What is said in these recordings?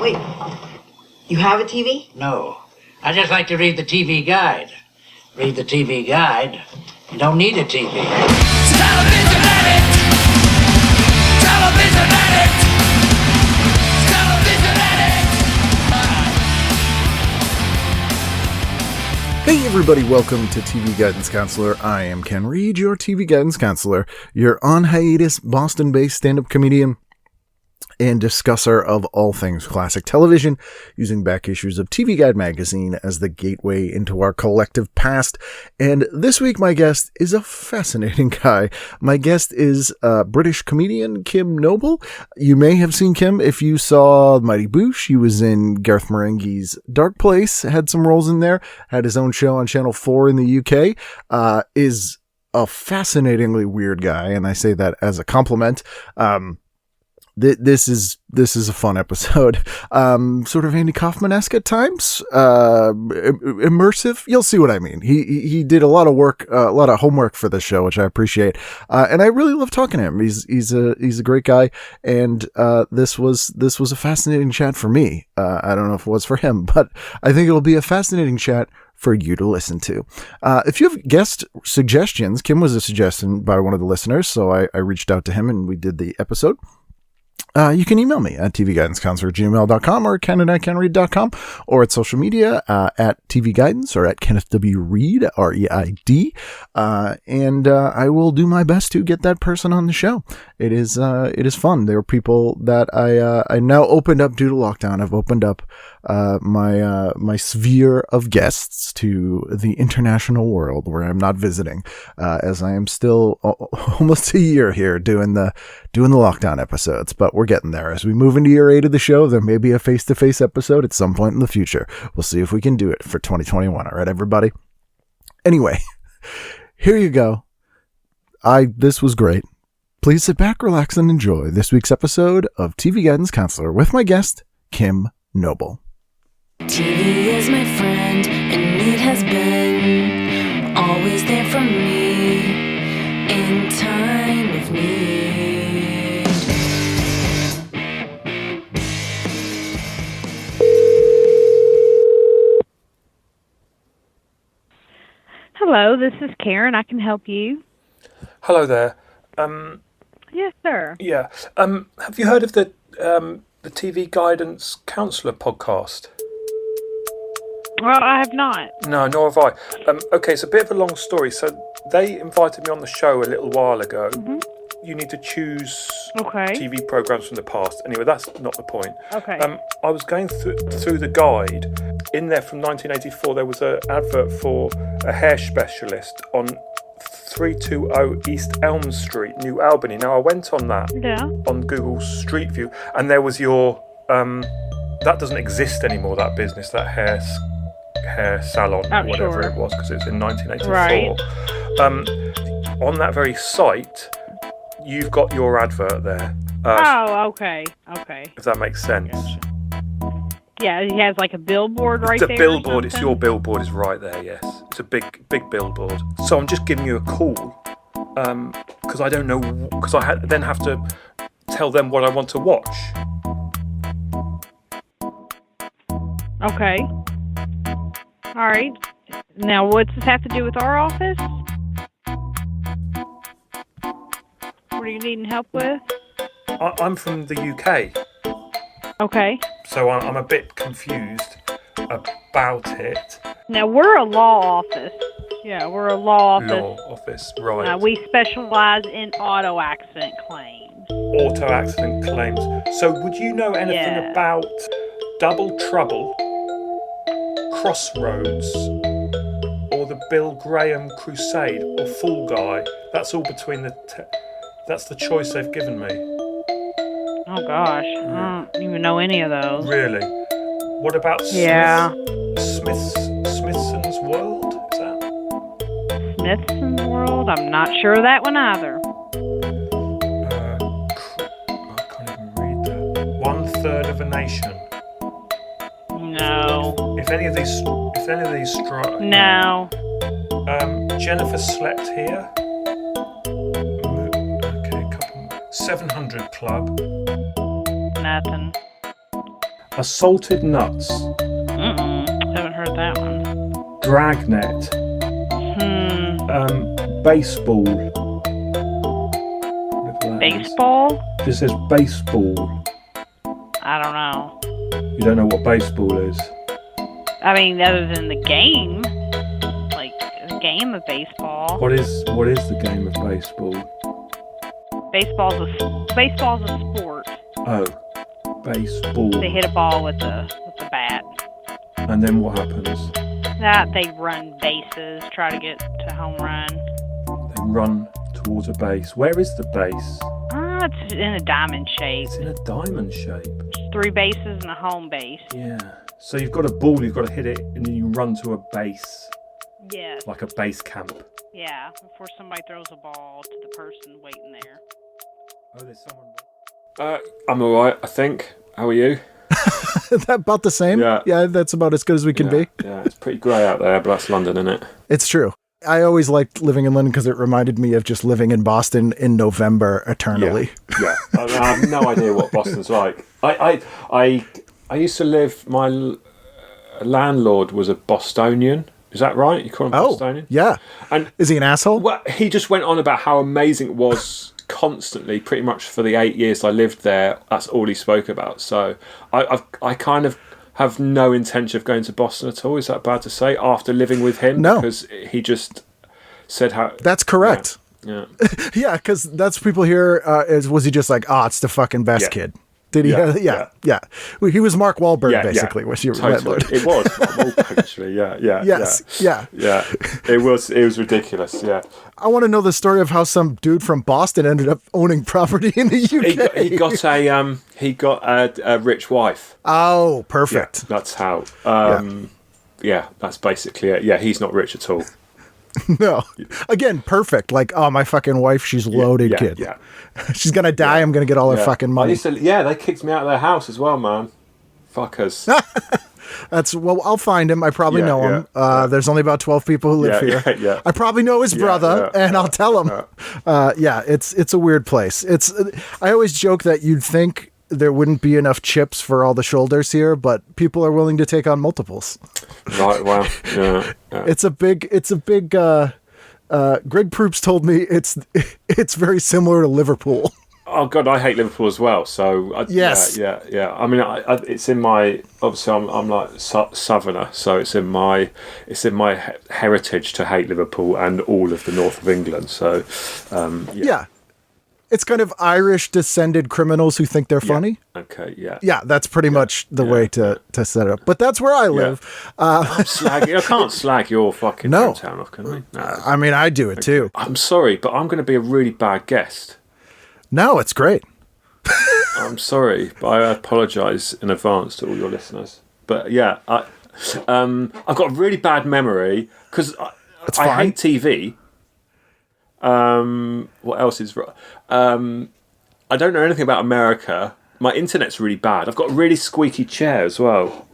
Wait, you have a TV? No. I just like to read the TV guide. Read the TV guide. You don't need a TV. Television addict! Television addict! Television addict! Hey everybody, welcome to TV Guidance Counselor. I am Ken Reed, your TV Guidance Counselor, your on hiatus Boston-based stand-up comedian and discusser of all things classic television, using back issues of TV Guide magazine as the gateway into our collective past. And this week, my guest is a fascinating guy. My guest is British comedian Kim Noble. You may have seen Kim if you saw Mighty Boosh. He was in Gareth Marenghi's Dark Place, had some roles in there, had his own show on Channel 4 in the UK, is a fascinatingly weird guy, and I say that as a compliment. This is a fun episode, sort of Andy Kaufman-esque at times, immersive. You'll see what I mean. He did a lot of work, a lot of homework for this show, which I appreciate. And I really love talking to him. He's a great guy. And, this was a fascinating chat for me. I don't know if it was for him, but I think it'll be a fascinating chat for you to listen to. If you have guest suggestions, Kim was a suggestion by one of the listeners, so I reached out to him and we did the episode. You can email me at tvguidancecounselor@gmail.com or ken@kenreed.com or at social media at tvguidance or at Kenneth W. Reed, R-E-I-D. And I will do my best to get that person on the show. It is fun. There are people that I now opened up due to lockdown. I've opened up my sphere of guests to the international world where I'm not visiting, as I am still almost a year here doing the lockdown episodes, but we're getting there. As we move into year 8 of the show, there may be a face-to-face episode at some point in the future. We'll see if we can do it for 2021. All right, everybody. Anyway, here you go. This was great. Please sit back, relax, and enjoy this week's episode of TV Guidance Counselor with my guest, Kim Noble. TV is my friend, and it has been always there for me in time of need. Hello, this is Karen. I can help you. Hello there. Yes, sir. Yeah. Have you heard of the TV Guidance Counselor podcast? Well, I have not. No, nor have I. Okay, it's a bit of a long story. So they invited me on the show a little while ago. Mm-hmm. You need to choose Okay. TV programs from the past. Anyway, that's not the point. Okay. I was going through the guide. In there from 1984, there was an advert for a hair specialist on 320 East Elm Street, New Albany. Now, I went on that on Google Street View, and there was your... that doesn't exist anymore, that business, that hair salon, whatever it was, because it was in 1984. Right. On that very site, you've got your advert there. Okay. If that makes sense. Gotcha. Yeah, he has like a billboard right there. The billboard, it's your billboard is right there, yes. It's a big billboard. So I'm just giving you a call, because I don't know, because I then have to tell them what I want to watch. Okay. All right. Now, what's this have to do with our office? What are you needing help with? I'm from the UK. Okay. So I'm a bit confused about it. Now, we're a law office. Yeah, we're a law office. Law office, right. We specialize in auto accident claims. Auto accident claims. So would you know anything about Double Trouble, Crossroads, or the Bill Graham Crusade, or Fall Guy? That's all between that's the choice they've given me. Oh gosh, I don't even know any of those. Really? What about Smithson's World? Is that Smithson's World? I'm not sure of that one either. I can't even read that. 1/3 of a Nation. No. If any of these No. Jennifer Slept Here. Okay, a couple. 700 Club. Nothing. Assaulted Nuts. Haven't heard that one. Dragnet. Baseball. Baseball? This says baseball. I don't know. You don't know what baseball is? I mean, other than the game, like the game of baseball. What is the game of baseball? Baseball's a sport. Oh, baseball. They hit a ball with the bat. And then what happens? That they run bases, try to get to home run. They run towards a base. Where is the base? It's in a diamond shape. It's in a diamond shape. 3 bases and a home base. Yeah. So you've got a ball, you've got to hit it, and then you run to a base. Yes. Like a base camp. Yeah, before somebody throws a ball to the person waiting there. Oh, there's someone. I'm alright, I think. How are you? About the same? Yeah, that's about as good as we can be. Yeah, it's pretty grey out there, but that's London, isn't it? It's true. I always liked living in London because it reminded me of just living in Boston in November eternally. Yeah. I have no idea what Boston's like. I used to live, my landlord was a Bostonian. Is that right? You call him Bostonian? Yeah. And is he an asshole? Well, he just went on about how amazing it was constantly, pretty much for the 8 years I lived there. That's all he spoke about. So I kind of have no intention of going to Boston at all. Is that bad to say? After living with him? No. Because he just said how... That's correct. Yeah. Yeah, because that's people here. Was he just like, it's the fucking best kid? Did he? Yeah. Well, he was Mark Wahlberg, basically. Was your landlord? It was Mark Wahlberg, actually. Yeah. Yes. Yeah. It was ridiculous. Yeah. I want to know the story of how some dude from Boston ended up owning property in the UK. He got a rich wife. Oh, perfect. Yeah, that's how. That's basically it. Yeah, he's not rich at all. No. Again, perfect. Like, my fucking wife, she's loaded, kid. Yeah. She's going to die. I'm going to get all her fucking money. They kicked me out of their house as well, man. Fuckers. I'll find him. I probably know him. There's only about 12 people who live here. Yeah. I probably know his brother, and I'll tell him. It's a weird place. I always joke that you'd think there wouldn't be enough chips for all the shoulders here, but people are willing to take on multiples. Right, well, yeah. It's a big Greg Proops told me it's very similar to Liverpool. Oh God, I hate Liverpool as well. So yes, yeah. I mean, it's in my, obviously I'm like Southerner, so it's in my heritage to hate Liverpool and all of the north of England. So yeah. It's kind of Irish descended criminals who think they're funny. Okay, yeah. Yeah, that's pretty much the way to set it up. But that's where I live. I can't slag your fucking hometown off, can we? No. I mean, I do it too. I'm sorry, but I'm going to be a really bad guest. No, it's great. I'm sorry, but I apologise in advance to all your listeners. But yeah, I've got a really bad memory because I hate TV. What else is right? I don't know anything about America. My internet's really bad. I've got a really squeaky chair as well.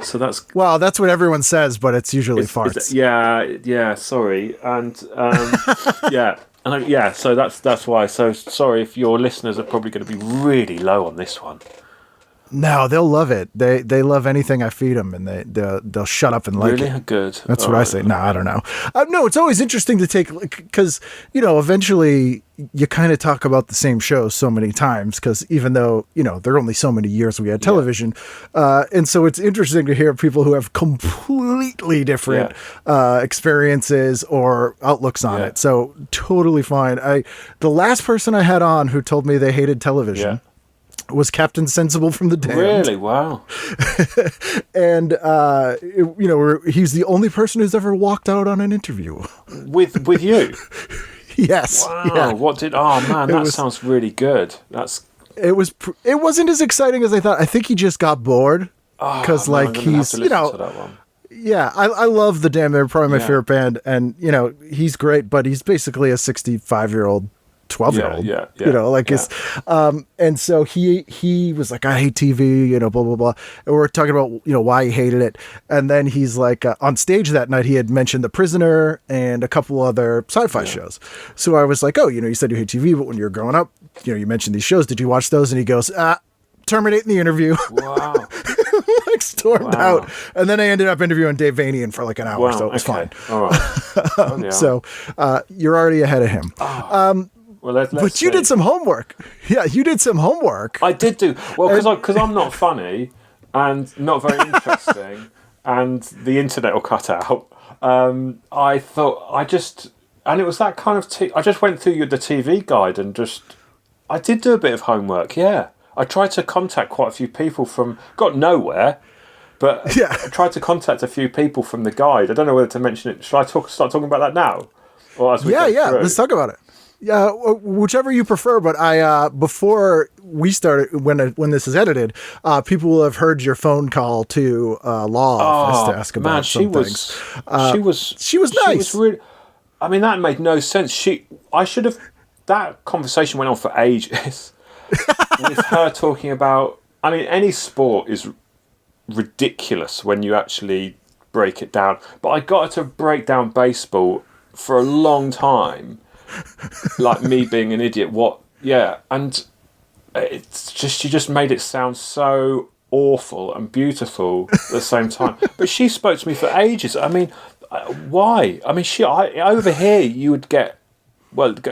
So that's what everyone says, but it's usually farts. Yeah. Sorry, and So that's why. So sorry if your listeners are probably going to be really low on this one. No, they'll love it. They love anything I feed them, and they'll shut up and like really? it. Good. That's what I say. No, I don't know. No, it's always interesting to take because eventually you kind of talk about the same show so many times because even though there are only so many years we had television, and so it's interesting to hear people who have completely different experiences or outlooks on it. So totally fine. The last person I had on who told me they hated television. Was Captain Sensible from the Damned. Really? Wow. And, he's the only person who's ever walked out on an interview. With you? Yes. Wow. Yeah. That sounds really good. It wasn't as exciting as I thought. I think he just got bored. Because, he's, Yeah, I love the Damned. They're probably my favorite band. And, he's great, but he's basically a 65-year-old 12-year-old, and so he was like, I hate TV, blah, blah, blah. And we're talking about, why he hated it. And then he's like, on stage that night, he had mentioned The Prisoner and a couple other sci-fi shows. So I was like, you said you hate TV, but when you were growing up, you mentioned these shows. Did you watch those? And he goes, terminating the interview. Wow. Like stormed out. And then I ended up interviewing Dave Vanian for like an hour, so it was fine. All right. So you're already ahead of him. Well, let's but you did some homework. Yeah, you did some homework. I did do. Well, because I'm not funny and not very interesting and the internet will cut out. I thought and it was that kind of I just went through the TV guide and I did do a bit of homework, yeah. I tried to contact quite a few people got nowhere, but I tried to contact a few people from the guide. I don't know whether to mention it. Should I start talking about that now? Or as we go through? Let's talk about it. Yeah, whichever you prefer. But before we started, when this is edited, people will have heard your phone call to law office to ask about some things. She was nice. She was really, I mean, that made no sense. That conversation went on for ages with her talking about. I mean, any sport is ridiculous when you actually break it down. But I got her to break down baseball for a long time. Like me being an idiot, and it's just she just made it sound so awful and beautiful at the same time. But she spoke to me for ages. I mean, why? I mean, over here you would get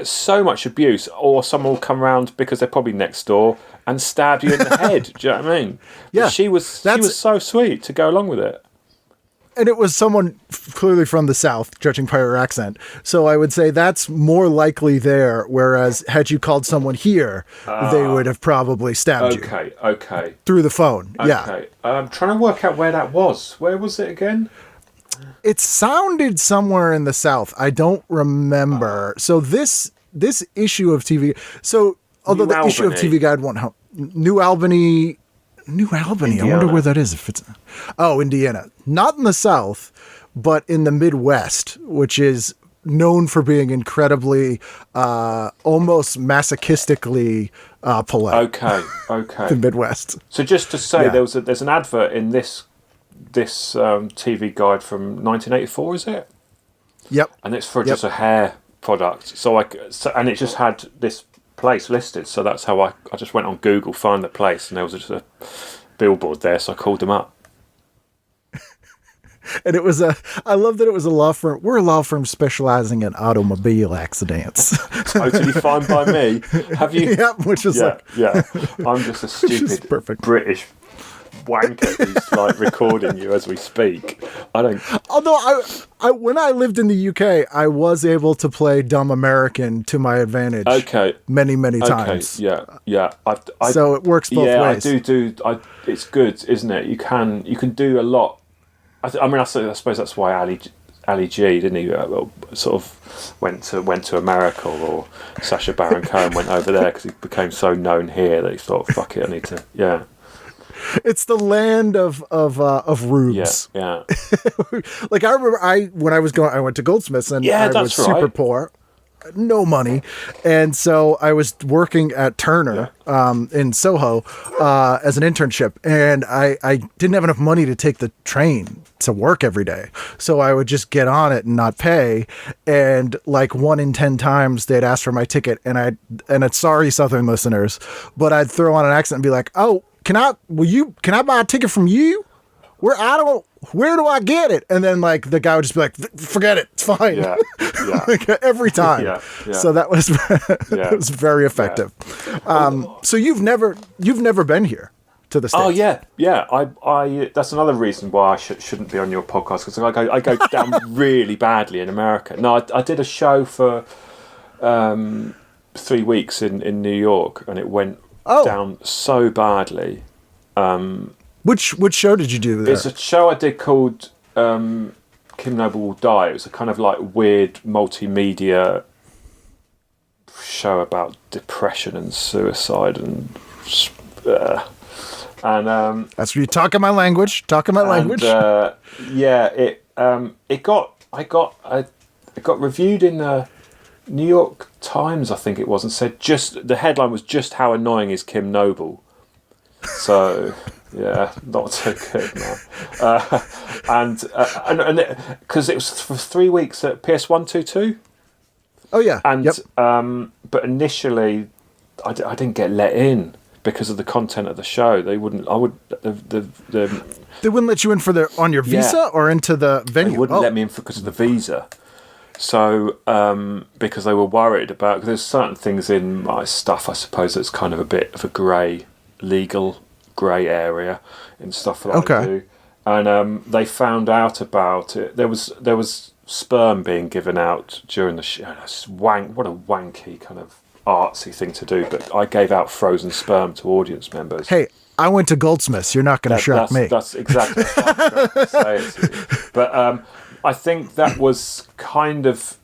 so much abuse, or someone will come around because they're probably next door and stab you in the head. Do you know what I mean? Yeah, but she was so sweet to go along with it. And it was someone clearly from the South, judging by her accent. So I would say that's more likely there, whereas had you called someone here, they would have probably stabbed you. Okay. Through the phone, Okay. I'm trying to work out where that was. Where was it again? It sounded somewhere in the South. I don't remember. So this issue of TV... So, although the issue of TV Guide won't help... New Albany... Indiana. I wonder where that is. Indiana. Not in the South, but in the Midwest, which is known for being incredibly, almost masochistically polite. Okay. The Midwest. So just to say, there's an advert in this TV guide from 1984, is it? Yep. And it's for just a hair product. And it just had this place listed, so that's how I just went on Google, found the place, and there was just a billboard there, so I called them up. And it was I love that it was a law firm. We're a law firm specializing in automobile accidents. Totally fine by me. Have you? Yeah, which is I'm just a stupid British wanker who's like recording you as we speak. I don't. Although I when I lived in the UK, I was able to play dumb American to my advantage. Okay. Many times. Yeah. So it works both ways. I do. It's good, isn't it? You can do a lot. I suppose that's why Ali G, didn't he? Sort of went to America, or Sacha Baron Cohen went over there because he became so known here that he thought, "Fuck it, I need to." Yeah. It's the land of rubes. Yeah. Like I remember, when I went to Goldsmiths and I was super poor, no money, and so I was working at Turner in Soho as an internship, and I didn't have enough money to take the train to work every day, so I would just get on it and not pay, and like 1 in 10 times they'd ask for my ticket, and it's sorry Southern listeners, but I'd throw on an accent and be like, "Oh, can I buy a ticket from you? Where do I get it?" And then like the guy would just be like, "Forget it, it's fine." Yeah. Like, every time. Yeah. So that was it was very effective. So you've never been here to the States. Oh yeah. I that's another reason why I shouldn't be on your podcast, because I go down really badly in America. No, I did a show for 3 weeks in New York, and it went down so badly. Which show did you do there? It's a show I did called Kim Noble Will Die. It was a kind of like weird multimedia show about depression and suicide and that's where you talking my language. It got reviewed in the New York Times, I think it was, and said the headline was "Just how annoying is Kim Noble." So yeah, not so good, man. And because it was for 3 weeks at PS 122. Oh yeah, and but initially I didn't get let in because of the content of the show. They wouldn't. I would. They wouldn't let you in on your visa or into the venue. They wouldn't let me in because of the visa. So because they were worried about, because there's certain things in my stuff, I suppose, that's kind of a bit of a legal grey area in stuff that I do. And they found out about it. There was sperm being given out during the show. What a wanky kind of artsy thing to do. But I gave out frozen sperm to audience members. Hey, I went to Goldsmiths. You're not going to shock me. That's exactly what I'm trying to say it to you. But I think that was kind of,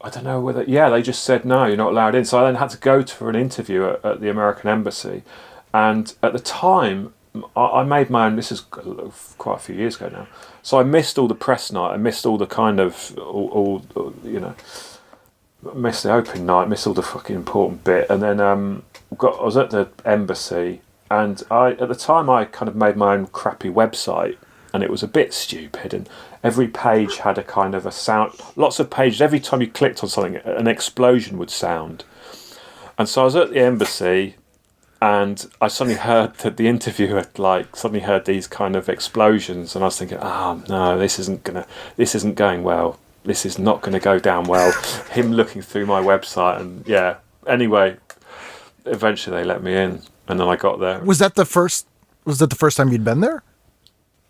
I don't know whether, they just said, no, you're not allowed in. So I then had to go for an interview at the American Embassy. And at the time, I made my own, this is quite a few years ago now. So I missed all the press night. I missed all the kind of, missed the opening night, missed all the fucking important bit. And then I was at the embassy, and at the time I kind of made my own crappy website, and it was a bit stupid. And every page had a kind of a sound, lots of pages. Every time you clicked on something, an explosion would sound. And so I was at the embassy, and I suddenly heard that the interviewer suddenly heard these kind of explosions, and I was thinking, no, this isn't going well. This is not going to go down well. Him looking through my website, and anyway, eventually they let me in, and then I got there. Was that the first time you'd been there?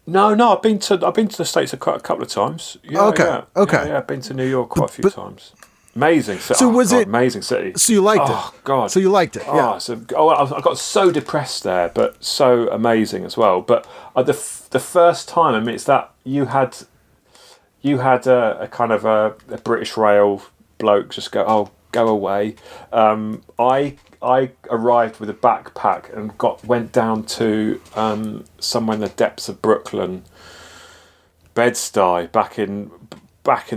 No, I've been to the States a couple of times. Okay. Yeah, I've been to New York quite a few times. Amazing city. So it amazing city? So you liked it? Oh God! So you liked it? Yeah. I got so depressed there, but so amazing as well. But the first time, I mean, it's that you had a kind of a British Rail bloke just go away. I arrived with a backpack and went down to somewhere in the depths of Brooklyn, Bed-Stuy, back in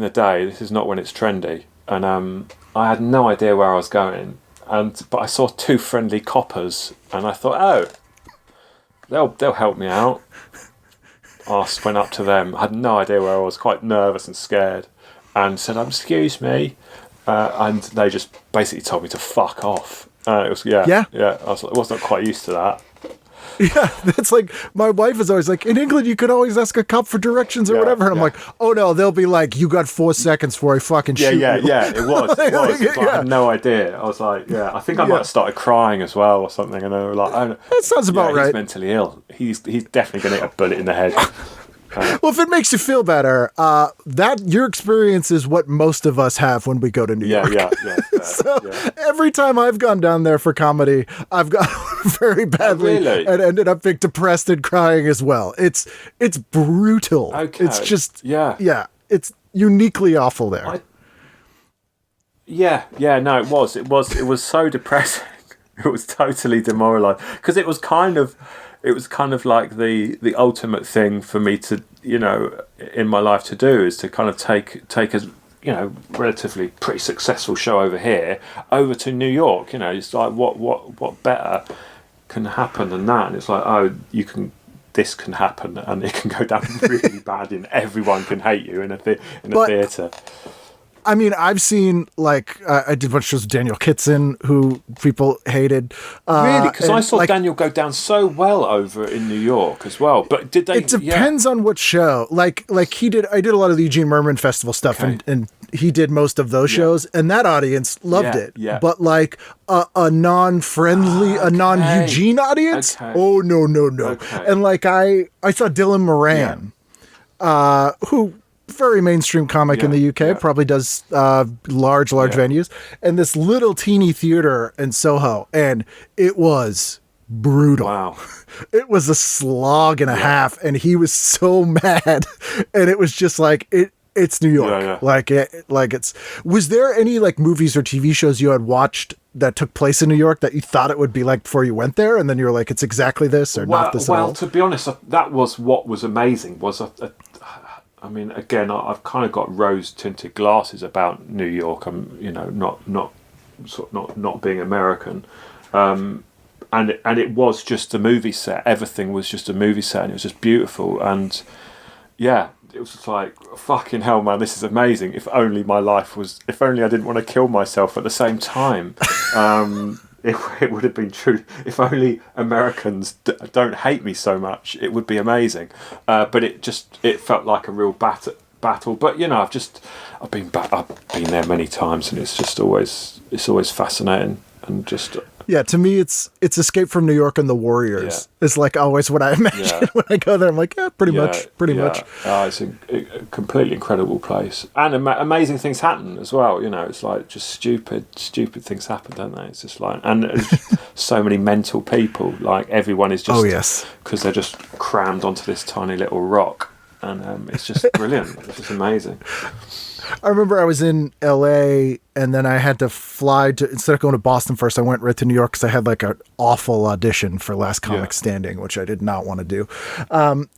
the day. This is not when it's trendy. And I had no idea where I was going, but I saw two friendly coppers, and I thought, they'll help me out. I went up to them. I had no idea where I was, quite nervous and scared, and said, "Excuse me," and they just basically told me to fuck off. It was I was not quite used to that. Yeah, that's like, my wife is always like, in England you could always ask a cop for directions or whatever, and I'm like, oh no, they'll be like, you got 4 seconds before I fucking shoot you. Yeah, it was. I had no idea. I was like, I think I might have started crying as well or something, and they were like, that sounds about right. He's mentally ill. He's definitely going to get a bullet in the head. Well, if it makes you feel better, that your experience is what most of us have when we go to New York. Every time I've gone down there for comedy, I've gone very badly and ended up being depressed and crying as well. It's brutal. Okay. It's just it's uniquely awful there. No, it was so depressing. It was totally demoralizing, because it was kind of like the ultimate thing for me to, in my life to do, is to kind of take a, relatively pretty successful show over here over to New York. It's like what better can happen than that? And it's like, this can happen, and it can go down really bad, and everyone can hate you in a theatre. I mean, I've seen, I did a bunch of shows with Daniel Kitson, who people hated. Really? Because I saw Daniel go down so well over in New York as well. But did they... It depends on what show. I did a lot of the Eugene Merman Festival stuff, and he did most of those shows, and that audience loved it. Yeah. But, a non-friendly, a non-Eugene audience? Okay. Oh, no. Okay. And, I saw Dylan Moran, who... very mainstream comic in the UK, probably does large venues, and this little teeny theater in Soho, and it was brutal. Wow. It was a slog and a half, and he was so mad, and it was just it's New York. Was there any movies or TV shows you had watched that took place in New York that you thought it would be like before you went there, and then you're like, it's exactly this or not this at all? Well, to be honest, that was what was amazing. I mean, again, I've kind of got rose-tinted glasses about New York. I'm, not being American, and it was just a movie set. Everything was just a movie set, and it was just beautiful. And it was just like, fucking hell, man, this is amazing. If only I didn't want to kill myself at the same time. it would have been true. If only Americans don't hate me so much, it would be amazing. But it felt like a real battle. But you know, I've been there many times, and it's always fascinating and just. Yeah, to me, it's Escape from New York and the Warriors. Yeah. It's like always what I imagine when I go there. I'm like, pretty much. It's a completely incredible place, and amazing things happen as well. You know, it's like just stupid things happen, don't they? It's just like, and it's so many mental people. Like everyone is just because they're just crammed onto this tiny little rock, and it's just brilliant. It's just amazing. I remember I was in LA and then I had to fly to, instead of going to Boston first, I went right to New York because I had like an awful audition for Last Comic Standing, which I did not want to do.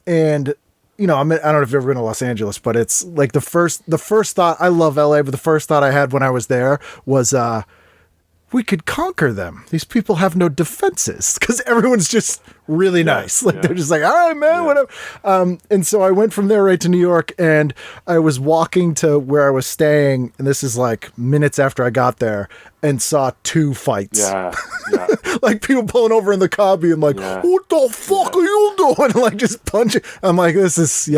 And you know, I don't know if you've ever been to Los Angeles, but it's like the first thought, I love LA, but the first thought I had when I was there was, we could conquer them. These people have no defenses because everyone's just really nice. Like they're just like, all right, man, whatever. And so I went from there right to New York, and I was walking to where I was staying, and this is like minutes after I got there, and saw 2 fights. Yeah. Like people pulling over in the car being like, what the fuck are you doing? Like just punching. I'm like, this is,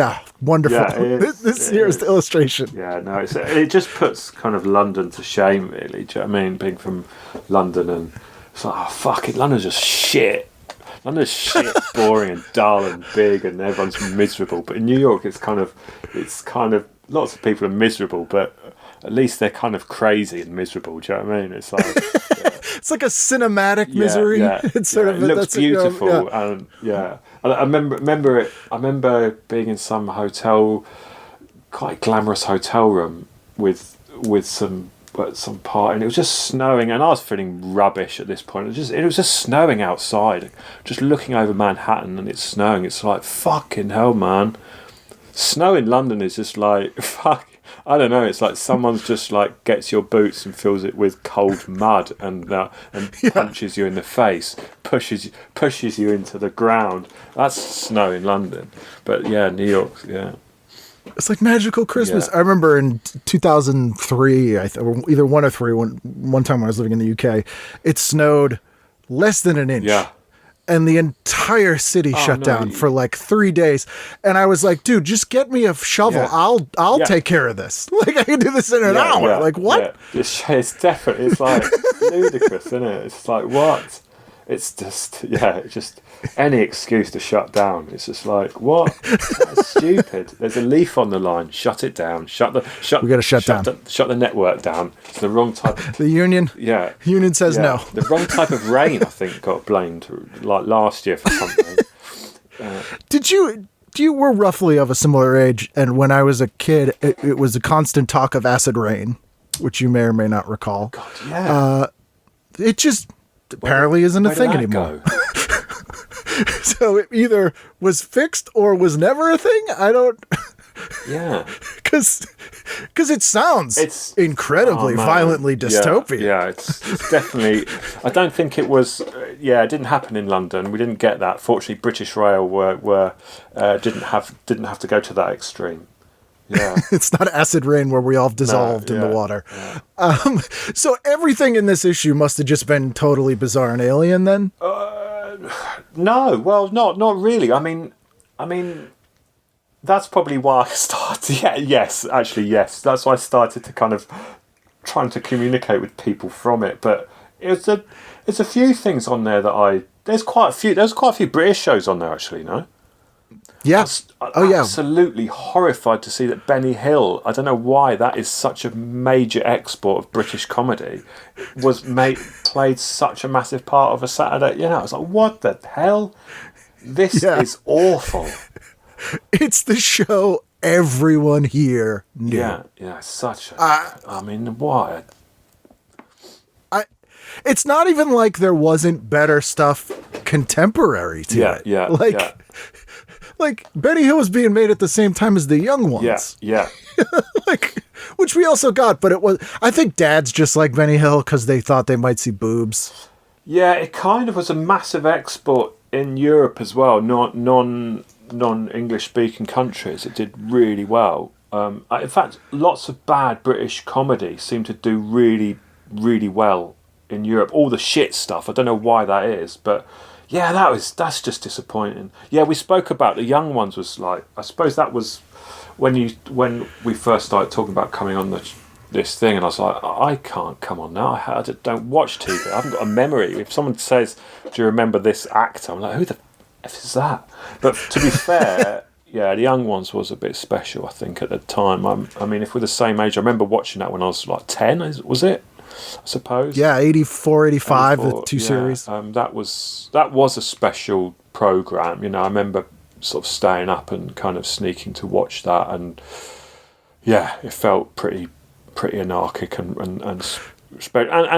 wonderful. Yeah, this here's the illustration. Yeah, no, it just puts kind of London to shame, really. Do you know what I mean? Being from London, and it's like, oh, fuck it, London's just shit. London's shit, boring and dull and big, and everyone's miserable. But in New York, it's kind of lots of people are miserable, but at least they're kind of crazy and miserable. Do you know what I mean? It's like it's like a cinematic misery. Yeah, it's sort of it looks beautiful, and I remember it. I remember being in some hotel, quite glamorous hotel room with some part, and it was just snowing, and I was feeling rubbish at this point. It was just snowing outside, just looking over Manhattan, and it's snowing. It's like, fucking hell, man. Snow in London is just like, fuck, I don't know. It's like someone's just like gets your boots and fills it with cold mud and punches you in the face, pushes you into the ground. That's snow in London. But yeah, New York, yeah. It's like magical Christmas. I remember in 2003, or either 1 or 3, one time when I was living in the UK, it snowed less than an inch. Yeah. And the entire city shut down for like 3 days. And I was like, dude, just get me a shovel. Yeah. I'll take care of this. Like I can do this in an hour. Yeah. Like what? Yeah. It's definitely, it's like ludicrous, isn't it? It's like, what? It's just, just any excuse to shut down. It's just like, what? That's stupid. There's a leaf on the line. Shut it down. We got to shut down. Shut the network down. It's the wrong type. The union. Yeah. Union says no. The wrong type of rain, I think, got blamed like last year for something. You were roughly of a similar age, and when I was a kid, it was a constant talk of acid rain, which you may or may not recall. God, yeah. It just apparently isn't a thing anymore. So it either was fixed or was never a thing. I don't. Yeah. Because it sounds incredibly violently dystopian. Yeah, it's definitely. I don't think it was. It didn't happen in London. We didn't get that. Fortunately, British Rail didn't have to go to that extreme. Yeah. It's not acid rain where we all dissolved in the water. Yeah. So everything in this issue must have just been totally bizarre and alien then? No, well, not really. I mean, that's probably why I started. Yes. That's why I started to kind of trying to communicate with people from it. But it's a few things on there that there's quite a few British shows on there actually. No. Yes. Absolutely horrified to see that Benny Hill, I don't know why that is such a major export of British comedy, played such a massive part of a Saturday. I was like, what the hell? This is awful. It's the show everyone here knew. Yeah, such a... I mean, why? It's not even like there wasn't better stuff contemporary to it. Yeah. Like, Benny Hill was being made at the same time as the young ones. Yeah. Which we also got, but I think dads just like Benny Hill because they thought they might see boobs. Yeah, it kind of was a massive export in Europe as well, non-English speaking countries. It did really well. In fact, lots of bad British comedy seemed to do really, really well in Europe. All the shit stuff. I don't know why that is, but yeah, that's just disappointing. Yeah, we spoke about the young ones. Was like, I suppose that was when we first started talking about coming on this thing, and I was like, I can't come on now. I don't watch TV. I haven't got a memory. If someone says, "Do you remember this actor?" I'm like, who the F is that? But to be fair. Yeah, the young ones was a bit special, I think, at the time. I mean, if we're the same age, I remember watching that when I was like 10, was it? I suppose. Yeah, 84, 85, 84, the two series. That was a special program. You know, I remember sort of staying up and kind of sneaking to watch that, and yeah, it felt pretty anarchic and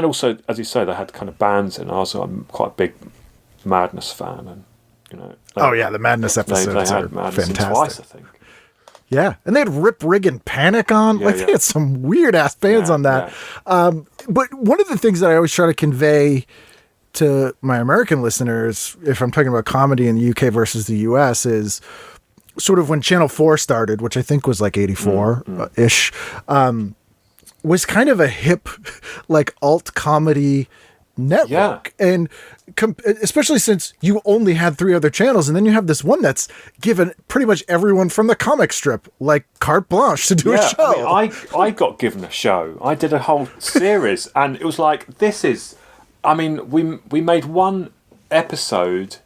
also, as you say, they had kind of bands in. I'm quite a big Madness fan, and you know. The Madness episodes they are had Madness fantastic. Twice, I think. Yeah, and they had Rip, Rig, and Panic on. They had some weird-ass bands on that. Yeah. But one of the things that I always try to convey to my American listeners, if I'm talking about comedy in the UK versus the US, is sort of when Channel 4 started, which I think was like 84-ish, was kind of a hip, like, alt-comedy network. Yeah. And especially since you only had 3 other channels, and then you have this one that's given pretty much everyone from the comic strip like carte blanche to do a show. I got given a show. I did a whole series, and it was like, we made one episode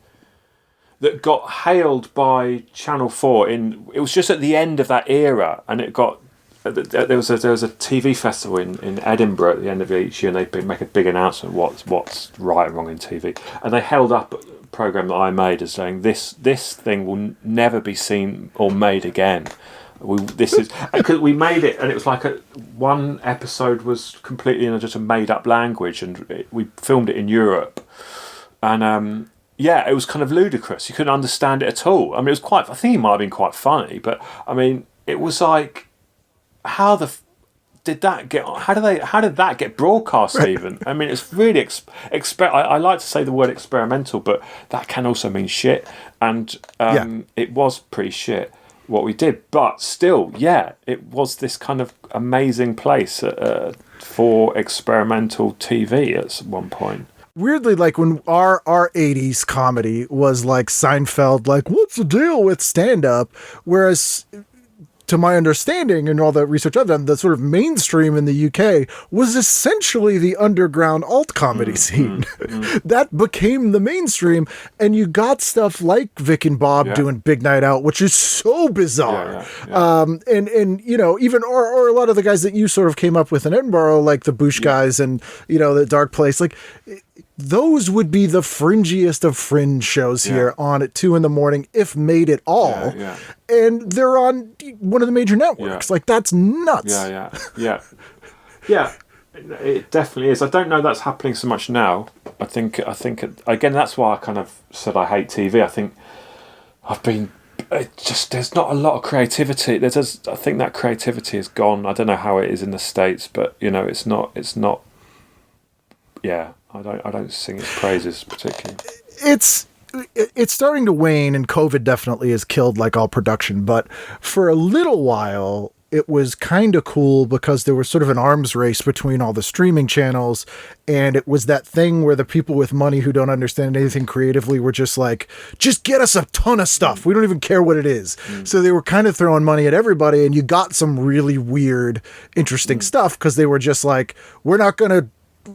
that got hailed by Channel 4 it was just at the end of that era, and it got there was a TV festival in Edinburgh at the end of each year, and they make a big announcement what's right and wrong in TV, and they held up a program that I made as saying this thing will never be seen or made again. Because we made it, and it was like one episode was completely in just a made up language, and we filmed it in Europe, and it was kind of ludicrous. You couldn't understand it at all. I mean, I think it might have been quite funny, but I mean, it was like, how did that get broadcast even? I mean, it's really I like to say the word experimental, but that can also mean shit, and it was pretty shit what we did, but still, it was this kind of amazing place for experimental TV at one point. Weirdly, like when our 80s comedy was like Seinfeld, like, what's the deal with stand-up? Whereas, to my understanding and all the research I've done, the sort of mainstream in the UK was essentially the underground alt comedy scene. That became the mainstream, and you got stuff like Vic and Bob doing Big Night Out, which is so bizarre. And you know, even or a lot of the guys that you sort of came up with in Edinburgh, like the Boosh guys and, you know, the Dark Place, like those would be the fringiest of fringe shows here on at 2 a.m, if made at all. And they're on one of the major networks. Like, that's nuts. Yeah, it definitely is. I don't know that's happening so much now. I think again, that's why I kind of said I hate TV. I think there's not a lot of creativity. I think that creativity is gone. I don't know how it is in the States, but you know, it's not. Yeah, I don't sing its praises particularly. It's starting to wane, and COVID definitely has killed like all production. But for a little while, it was kind of cool because there was sort of an arms race between all the streaming channels, and it was that thing where the people with money who don't understand anything creatively were just like, just get us a ton of stuff. We don't even care what it is. So they were kind of throwing money at everybody, and you got some really weird, interesting stuff because they were just like, we're not going to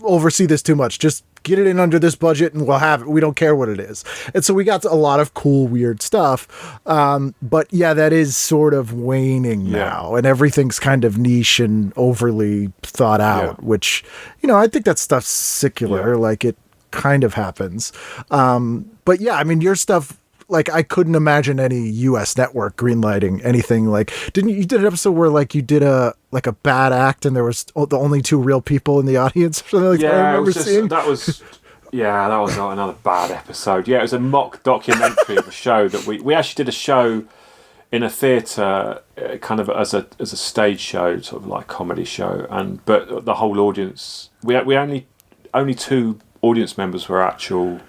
oversee this too much. Just get it in under this budget and we'll have it. We don't care what it is. And so we got a lot of cool, weird stuff. But yeah, that is sort of waning now, and everything's kind of niche and overly thought out, which, you know, I think that stuff's secular. Like, it kind of happens. But yeah, I mean, your stuff, like, I couldn't imagine any U.S. network greenlighting anything. Like, you did an episode where like you did a bad act and there was the only 2 real people in the audience or something like that? I remember seeing. That was not another bad episode. Yeah, it was a mock documentary of a show that we actually did a show in a theatre, kind of as a stage show, sort of like comedy show, but the whole audience, we only 2 audience members were actual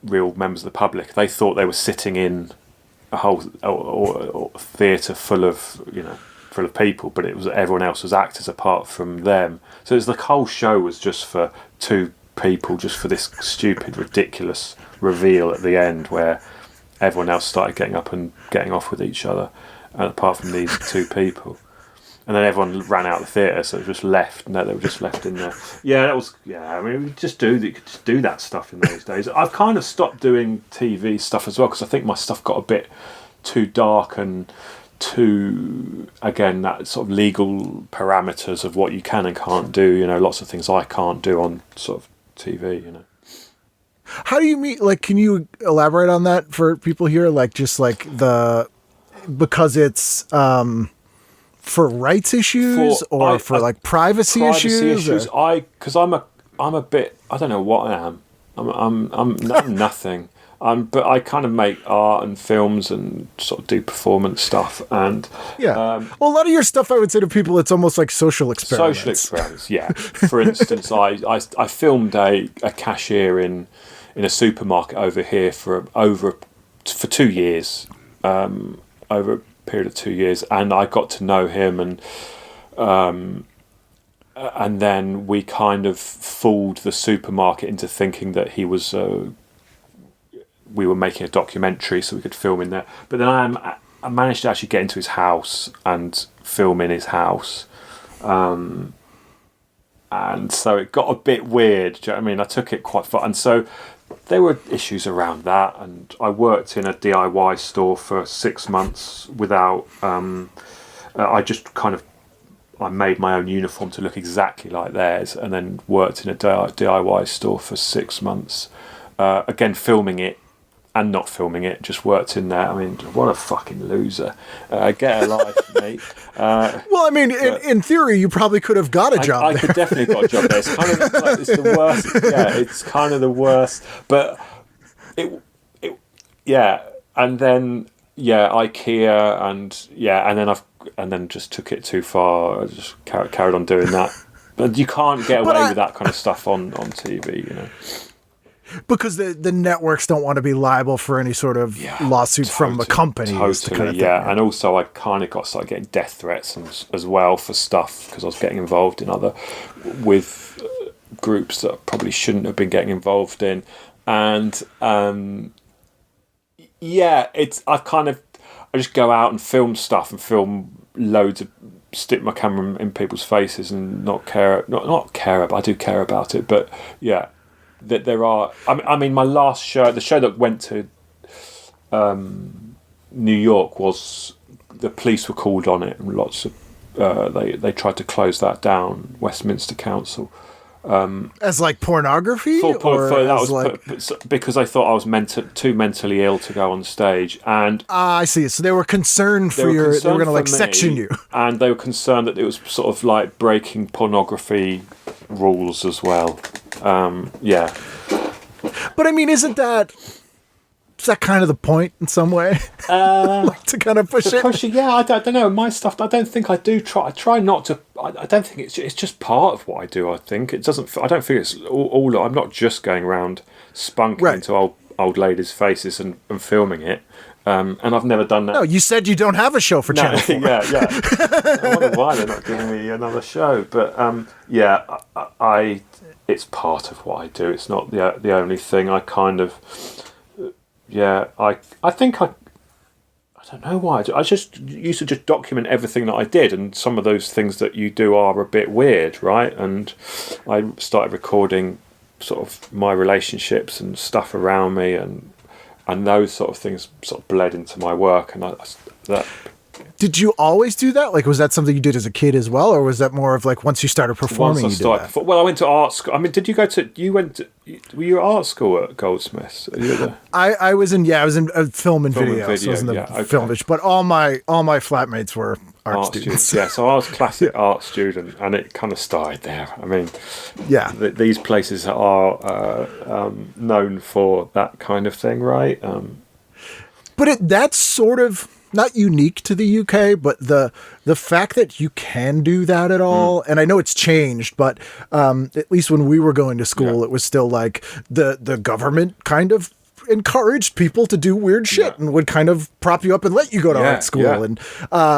real members of the public. They thought they were sitting in a whole theatre full of, you know, full of people, but it was everyone else was actors apart from them. So it was, the whole show was just for two people, just for this stupid, ridiculous reveal at the end where everyone else started getting up and getting off with each other, apart from these two people. And then everyone ran out of the theatre, so it was just left. No, they were just left in there. Yeah, that was. Yeah, I mean, you could just do that stuff in those days. I've kind of stopped doing TV stuff as well because I think my stuff got a bit too dark and too, again, that sort of legal parameters of what you can and can't do. You know, lots of things I can't do on sort of TV. You know. How do you mean? Like, can you elaborate on that for people here? Like, just like because it's for rights issues or like privacy issues. Because I'm a bit. I don't know what I am. I'm nothing. But I kind of make art and films and sort of do performance stuff and well, a lot of your stuff, I would say to people, it's almost like social experiments. Yeah. For instance, I filmed a cashier in a supermarket over here for 2 years, over a period of 2 years, and I got to know him, and then we kind of fooled the supermarket into thinking that he was. We were making a documentary, so we could film in there. But then I managed to actually get into his house and film in his house. And so it got a bit weird. Do you know what I mean? I took it quite far. And so there were issues around that. And I worked in a DIY store for 6 months without... I made my own uniform to look exactly like theirs, and then worked in a DIY store for 6 months. Again, filming it and not filming it, just worked in there. I mean, what a fucking loser. Get a life, mate. Well, I mean, in theory, you probably could have got a job I could definitely have got a job there. It's kind of like, it's the worst. Yeah, it's kind of the worst. But and then IKEA and then just took it too far. I just carried on doing that. But you can't get away with that kind of stuff on TV, you know. Because the networks don't want to be liable for any sort of lawsuit from the company. Totally, kind of thing. And also I kind of started getting death threats as well for stuff because I was getting involved in with groups that I probably shouldn't have been getting involved in, and I just go out and film stuff and film loads of. Stick my camera in people's faces and not care about. I do care about it, but yeah. That there are. I mean, my last show, the show that went to New York, was the police were called on it, and lots of they tried to close that down. Westminster Council as like pornography, because I thought I was too mentally ill to go on stage, and I see. So they were concerned for your. They were going to like section you, and they were concerned that it was sort of like breaking pornography rules as well. But I mean, is that kind of the point in some way? Like to kind of push it? Yeah, I don't know. My stuff, I don't think I do try. I try not to. I don't think it's just part of what I do. I think it doesn't. I don't think it's all. I'm not just going around spunking into old ladies' faces and filming it. And I've never done that. No, you said you don't have a show for Channel 4. Yeah. I wonder why they're not giving me another show. But it's part of what I do. It's not the only thing. I kind of, I think I don't know why. I just used to just document everything that I did, and some of those things that you do are a bit weird, right? And I started recording sort of my relationships and stuff around me, and those sort of things sort of bled into my work, and that. Did you always do that? Like, was that something you did as a kid as well, or was that more of like once you started performing? Well, I went to art school. I mean, were you at art school at Goldsmiths? I was in film and video. So I was in the film, but all my flatmates were art students. Yeah, so I was a classic art student, and it kind of started there. I mean, these places are known for that kind of thing, right? But that's sort of not unique to the UK, but the fact that you can do that at all, and I know it's changed, but at least when we were going to school, it was still like the government kind of encouraged people to do weird shit and would kind of prop you up and let you go to art school, and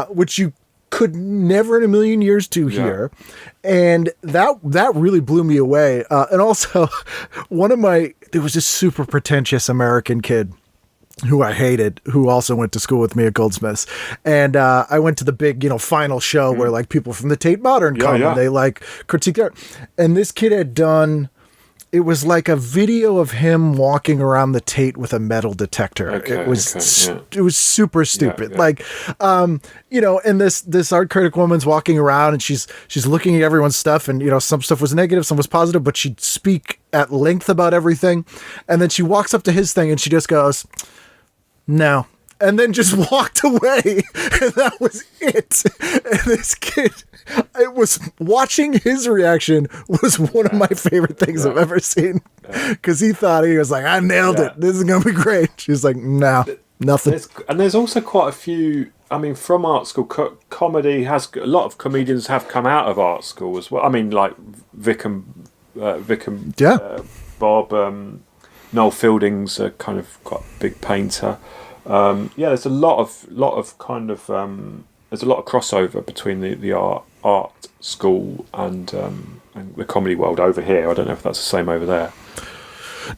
which you could never in a million years do here. And that really blew me away. And also, there was this super pretentious American kid who I hated, who also went to school with me at Goldsmiths. And I went to the big, final show where like people from the Tate Modern come and they like critique art. And this kid had done, it was like a video of him walking around the Tate with a metal detector. It was super stupid. Like, and this art critic woman's walking around and she's looking at everyone's stuff, and some stuff was negative, some was positive, but she'd speak at length about everything. And then she walks up to his thing and she just goes, "No." And then just walked away. And that was it. And this kid, it was watching his reaction was one of my favorite things I've ever seen. Because he thought, he was like, "I nailed it. This is going to be great." She's like, "No, nothing." There's also quite a few, from art school, comedy has, a lot of comedians have come out of art school as well. Like Vic and Bob, Noel Fielding's a kind of quite a big painter. There's a lot of kind of there's a lot of crossover between the art school and the comedy world over here. I don't know if that's the same over there.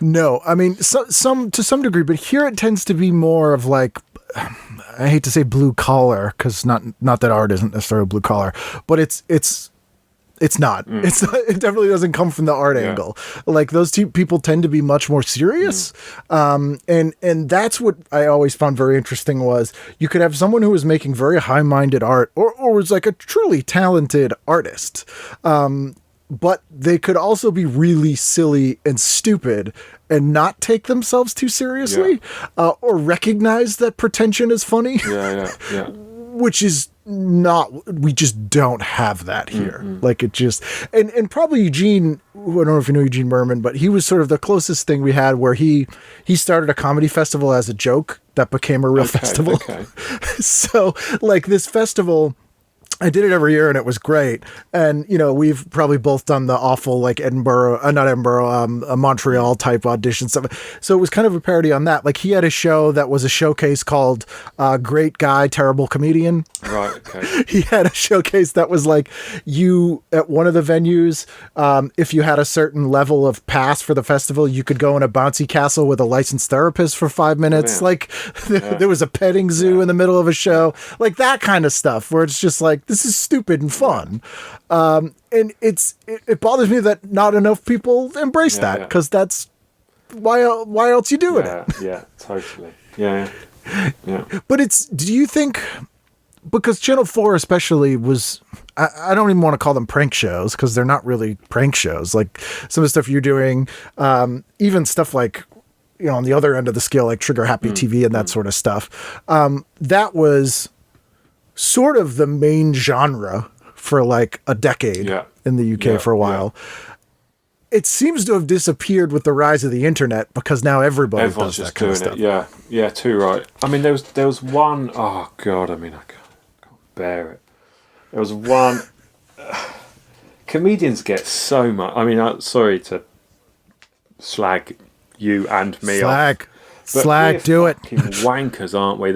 No, some to some degree, but here it tends to be more of like, I hate to say blue collar, because not that art isn't necessarily blue collar, but it's not. It's not, it definitely doesn't come from the art angle. Like, those two people tend to be much more serious. And that's what I always found very interesting, was you could have someone who was making very high-minded art or was like a truly talented artist. But they could also be really silly and stupid and not take themselves too seriously, or recognize that pretension is funny. Which is not, we just don't have that here. Like, it just, and probably Eugene, I don't know if you know Eugene Merman, but he was sort of the closest thing we had, where he started a comedy festival as a joke that became a real festival. So like, this festival, I did it every year and it was great. And, we've probably both done the awful, like, Montreal type audition stuff. So it was kind of a parody on that. Like, he had a show that was a showcase called Great Guy, Terrible Comedian. Right, okay. He had a showcase that was like, you, at one of the venues, if you had a certain level of pass for the festival, you could go in a bouncy castle with a licensed therapist for 5 minutes. Like, there was a petting zoo in the middle of a show. Like, that kind of stuff, where it's just like, this is stupid and fun. And it bothers me that not enough people embrace that, because that's why else you doing it? Yeah, totally. Yeah. But do you think, because Channel 4 especially was, I don't even want to call them prank shows, because they're not really prank shows. Like, some of the stuff you're doing, even stuff like, on the other end of the scale, like Trigger Happy TV and that sort of stuff, that was sort of the main genre for like a decade in the UK for a while. It seems to have disappeared with the rise of the internet, because now everyone does that kind of stuff. Yeah, too right. There was one, oh God, I can't bear it. There was one, comedians get so much, sorry to slag you and me off. Slag, do it. Wankers, aren't we?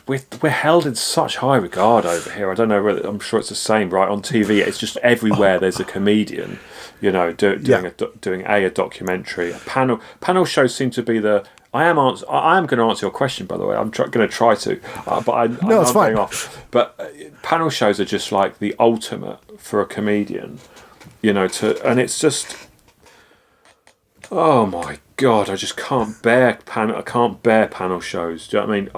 We're held in such high regard over here. I don't know whether, I'm sure it's the same, right? On TV, it's just everywhere there's a comedian, doing a documentary. Panel shows seem to be the. I am going to answer your question, by the way. I'm going to try to, but I'm it's fine. going off. But panel shows are just like the ultimate for a comedian, and it's just. Oh my God! I just can't bear panel. I can't bear panel shows. Do you know what I mean?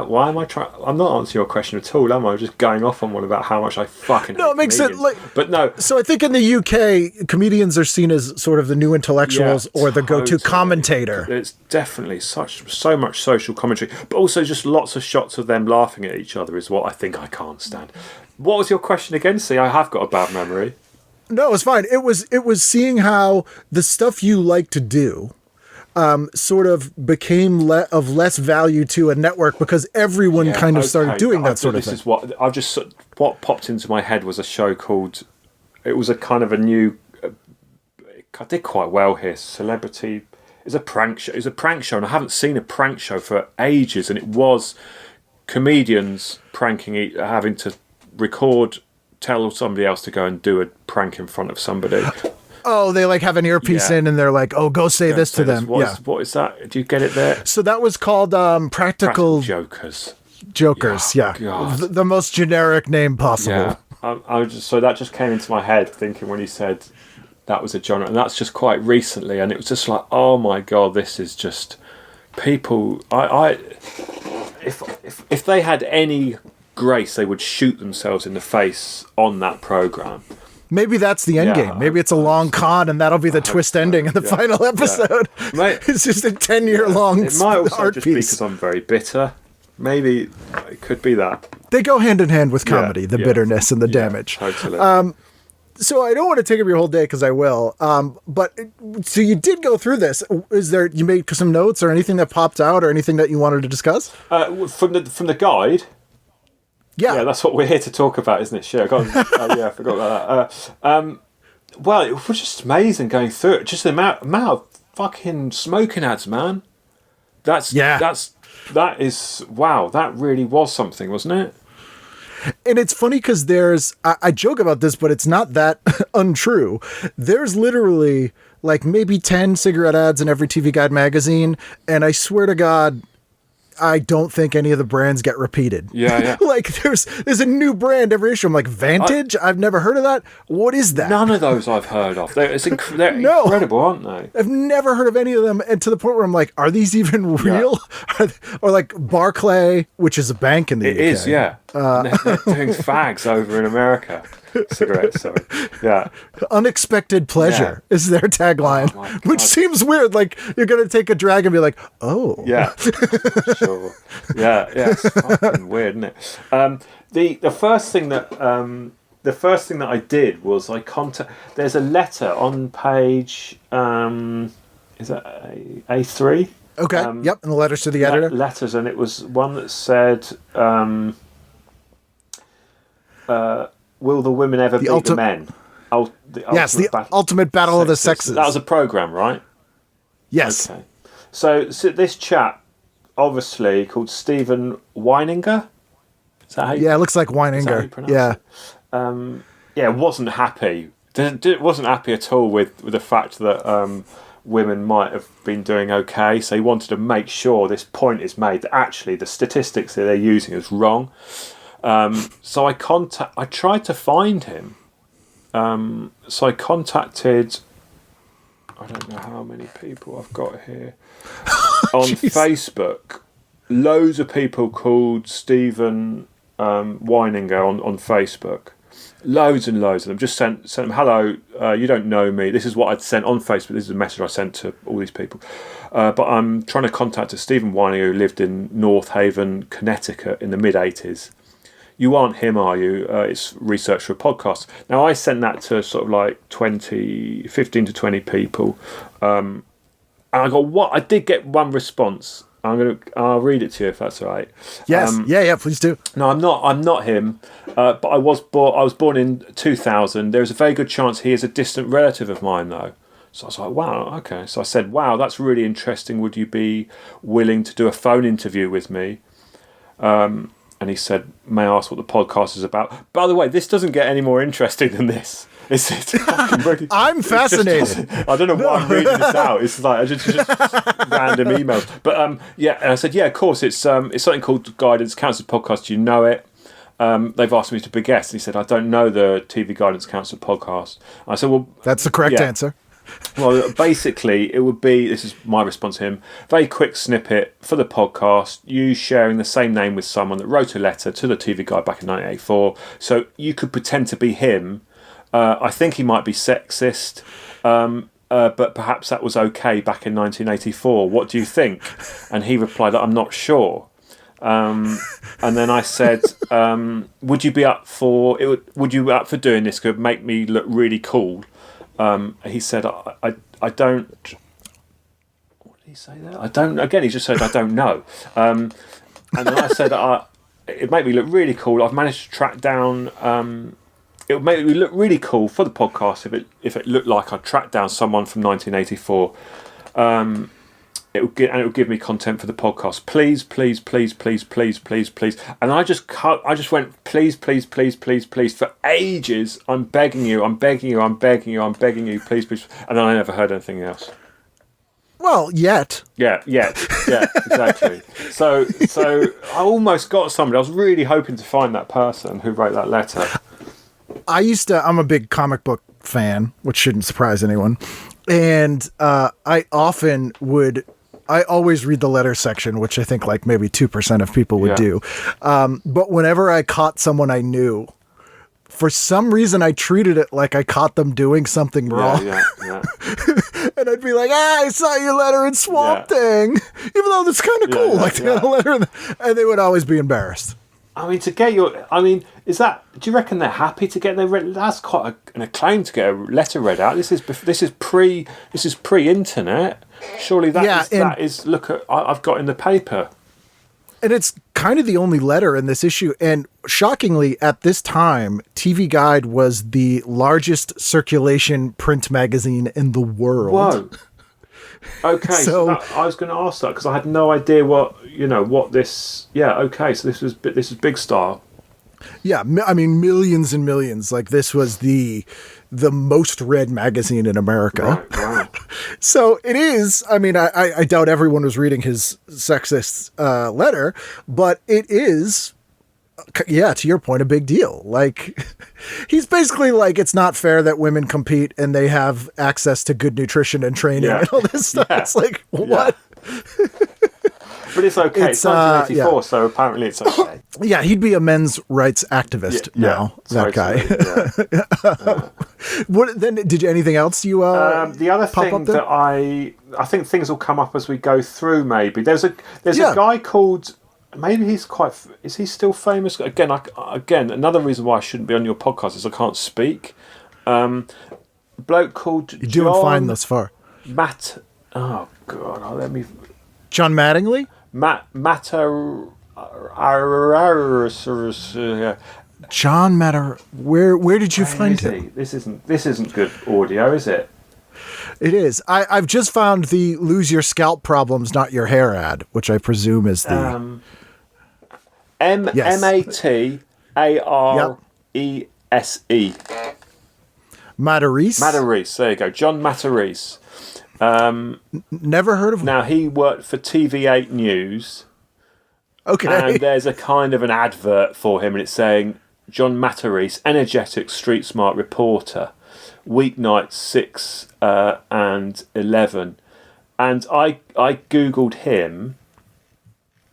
Why am I trying? I'm not answering your question at all, am I? I'm just going off on one about how much I fucking. No, it makes sense. But no. So I think in the UK, comedians are seen as sort of the new intellectuals or the go-to commentator. It's definitely so much social commentary, but also just lots of shots of them laughing at each other is what I think I can't stand. What was your question again? See, I have got a bad memory. No, it's fine. It was seeing how the stuff you like to do sort of became of less value to a network, because everyone kind of started doing that sort of thing. This is what popped into my head was a show called, it was a kind of a new, I did quite well here, Celebrity, it's a prank show. It's a prank show, and I haven't seen a prank show for ages, and it was comedians having to record, tell somebody else to go and do a prank in front of somebody. Oh, they like have an earpiece in and they're like, oh, go say this to them. What is that? Do you get it there? So that was called Practical Jokers. The most generic name possible. Yeah. So that just came into my head thinking when you said that was a genre, and that's just quite recently, and it was just like, oh my God, this is just people. If they had any grace, they would shoot themselves in the face on that program. Maybe that's the end game. Maybe it's a long con, and that'll be the twist ending in the final episode. Yeah. It's just a 10-year-long It might also art just piece. be because I'm very bitter. Maybe it could be that. They go hand in hand with comedy, the bitterness and the damage. Totally. So I don't want to take up your whole day because I will. But so you did go through this. You made some notes or anything that popped out or anything that you wanted to discuss? From the guide. Yeah, that's what we're here to talk about, isn't it? Sure. I forgot about that. Well, it was just amazing going through it. Just the amount of fucking smoking ads, man. That is wow. That really was something, wasn't it? And it's funny because I joke about this, but it's not that untrue. There's literally like maybe 10 cigarette ads in every TV Guide magazine. And I swear to God, I don't think any of the brands get repeated. Yeah. Like there's a new brand every issue. I'm like, Vantage? I've never heard of that. What is that? None of those I've heard of. They're incredible, aren't they? I've never heard of any of them. And to the point where I'm like, are these even real? Yeah. Or like Barclay, which is a bank in the UK. It is, yeah. They're doing fags over in America. Cigarettes, sorry. Yeah. Unexpected pleasure is their tagline, which seems weird. Like you're going to take a drag and be like, oh. Yeah. Sure. Yeah. It's fucking weird, isn't it? The first thing that I did was there's a letter on page, is that A3? Okay. Yep. And the letters to the editor. Letters, and it was one that said, will the women ever beat the men? The ultimate battle of the sexes. That was a program, right? Yes. Okay. So this chap, obviously called Stephen Weininger. Is that how you? Yeah, it looks like Weininger. Wasn't happy. Wasn't happy at all with the fact that women might have been doing okay. So he wanted to make sure this point is made that actually the statistics that they're using is wrong. So I tried to find him. So I contacted, I don't know how many people I've got here on Facebook. Loads of people called Stephen Weininger on Facebook. Loads and loads of them. Just sent them, hello, you don't know me. This is what I'd sent on Facebook. This is a message I sent to all these people. But I'm trying to contact a Stephen Weininger who lived in North Haven, Connecticut in the mid-80s. You aren't him, are you? It's research for a podcast. Now, I sent that to sort of like 15 to 20 people. And I got I did get one response. I'll read it to you if that's all right. Yes. Yeah, please do. No, I'm not him. But I was born in 2000. There's a very good chance he is a distant relative of mine, though. So I was like, wow, okay. So I said, wow, that's really interesting. Would you be willing to do a phone interview with me? And he said, may I ask what the podcast is about? By the way, this doesn't get any more interesting than this. It's fucking really, I'm fascinated. I don't know why I'm reading this out. It's like just random emails. But and I said, yeah, of course. It's something called Guidance Council Podcast. Do you know it? They've asked me to be a guest. And he said, I don't know the TV Guidance Council Podcast. And I said, well, that's the correct answer. Well, basically, it would be, this is my response to him, very quick snippet for the podcast, you sharing the same name with someone that wrote a letter to the TV Guide back in 1984. So you could pretend to be him. I think he might be sexist, but perhaps that was okay back in 1984. What do you think? And he replied, I'm not sure. And then I said, would you be up for doing this? Could make me look really cool. He said, I don't. What did he say there? I don't. Again, he just said, I don't know. And then I said, it made me look really cool. I've managed to track down. It would make me look really cool for the podcast if it looked like I tracked down someone from 1984. it'll give me content for the podcast. Please, please, please, please, please, please, please. And I just went, please, please, please, please, please for ages. I'm begging you, please, please. And then I never heard anything else. Well, yet. Yeah, exactly. So I almost got somebody. I was really hoping to find that person who wrote that letter. I'm a big comic book fan, which shouldn't surprise anyone. And I always read the letter section, which I think like maybe 2% of people would do. But whenever I caught someone I knew, for some reason I treated it like I caught them doing something wrong. Yeah. And I'd be like, I saw your letter in Swamp Thing, even though that's kind of cool. They got a letter and they would always be embarrassed. I mean, do you reckon they're happy to get their that's quite an acclaim to get a letter read out. This is pre-internet. Surely that is look at I've got in the paper. And it's kind of the only letter in this issue. And shockingly, at this time, TV Guide was the largest circulation print magazine in the world. Whoa. Okay, so I was going to ask that because I had no idea what this. Yeah, okay, so this is Big Star. Yeah, I mean millions and millions. Like this was the most read magazine in America. Right. So it is. I mean, I doubt everyone was reading his sexist letter, but it is. Yeah, to your point, a big deal. Like, he's basically like, it's not fair that women compete and they have access to good nutrition and training and all this stuff. It's like, what? But it's okay. It's 1984, so apparently it's okay. Yeah, he'd be a men's rights activist now. That guy. What? Then did you anything else you? The other thing that I think things will come up as we go through. Maybe there's a guy called. Maybe he's is he still famous? Again, another reason why I shouldn't be on your podcast is I can't speak. Bloke called You're doing fine thus far. Oh God, let me. John Mattingly? John Matter. Where did you find him? This isn't good audio, is it? It is. I've just found the lose your scalp problems, not your hair ad, which I presume is the Matarese. Matarese. There you go, John Matarese. Never heard of him. Now he worked for TV8 News. Okay. And there's a kind of an advert for him, and it's saying John Matarese, energetic, street smart reporter, weeknights 6 and 11. And I googled him,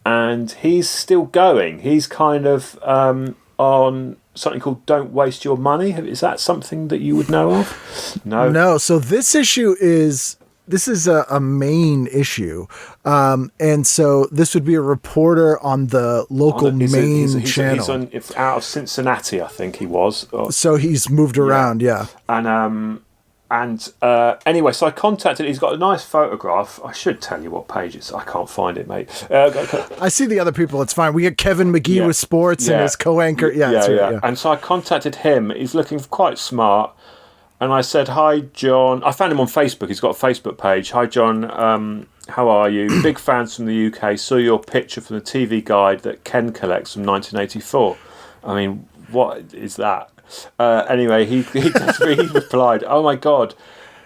and he's still going. He's kind of on something called "Don't Waste Your Money." Is that something that you would know of? No. So this issue is. This is a main issue. And so this would be a reporter on the local Maine channel. He's out of Cincinnati, I think he was. So he's moved around, yeah. And anyway, so I contacted. He's got a nice photograph. I should tell you what page it's. I can't find it, mate. I see the other people. It's fine. We got Kevin McGee with sports and his co-anchor. Yeah. And so I contacted him. He's looking quite smart. And I said, "Hi, John." I found him on Facebook. He's got a Facebook page. "Hi, John. How are you? Big fans from the UK. Saw your picture from the TV Guide that Ken collects from 1984. I mean, what is that?" Anyway, he replied, "Oh my God,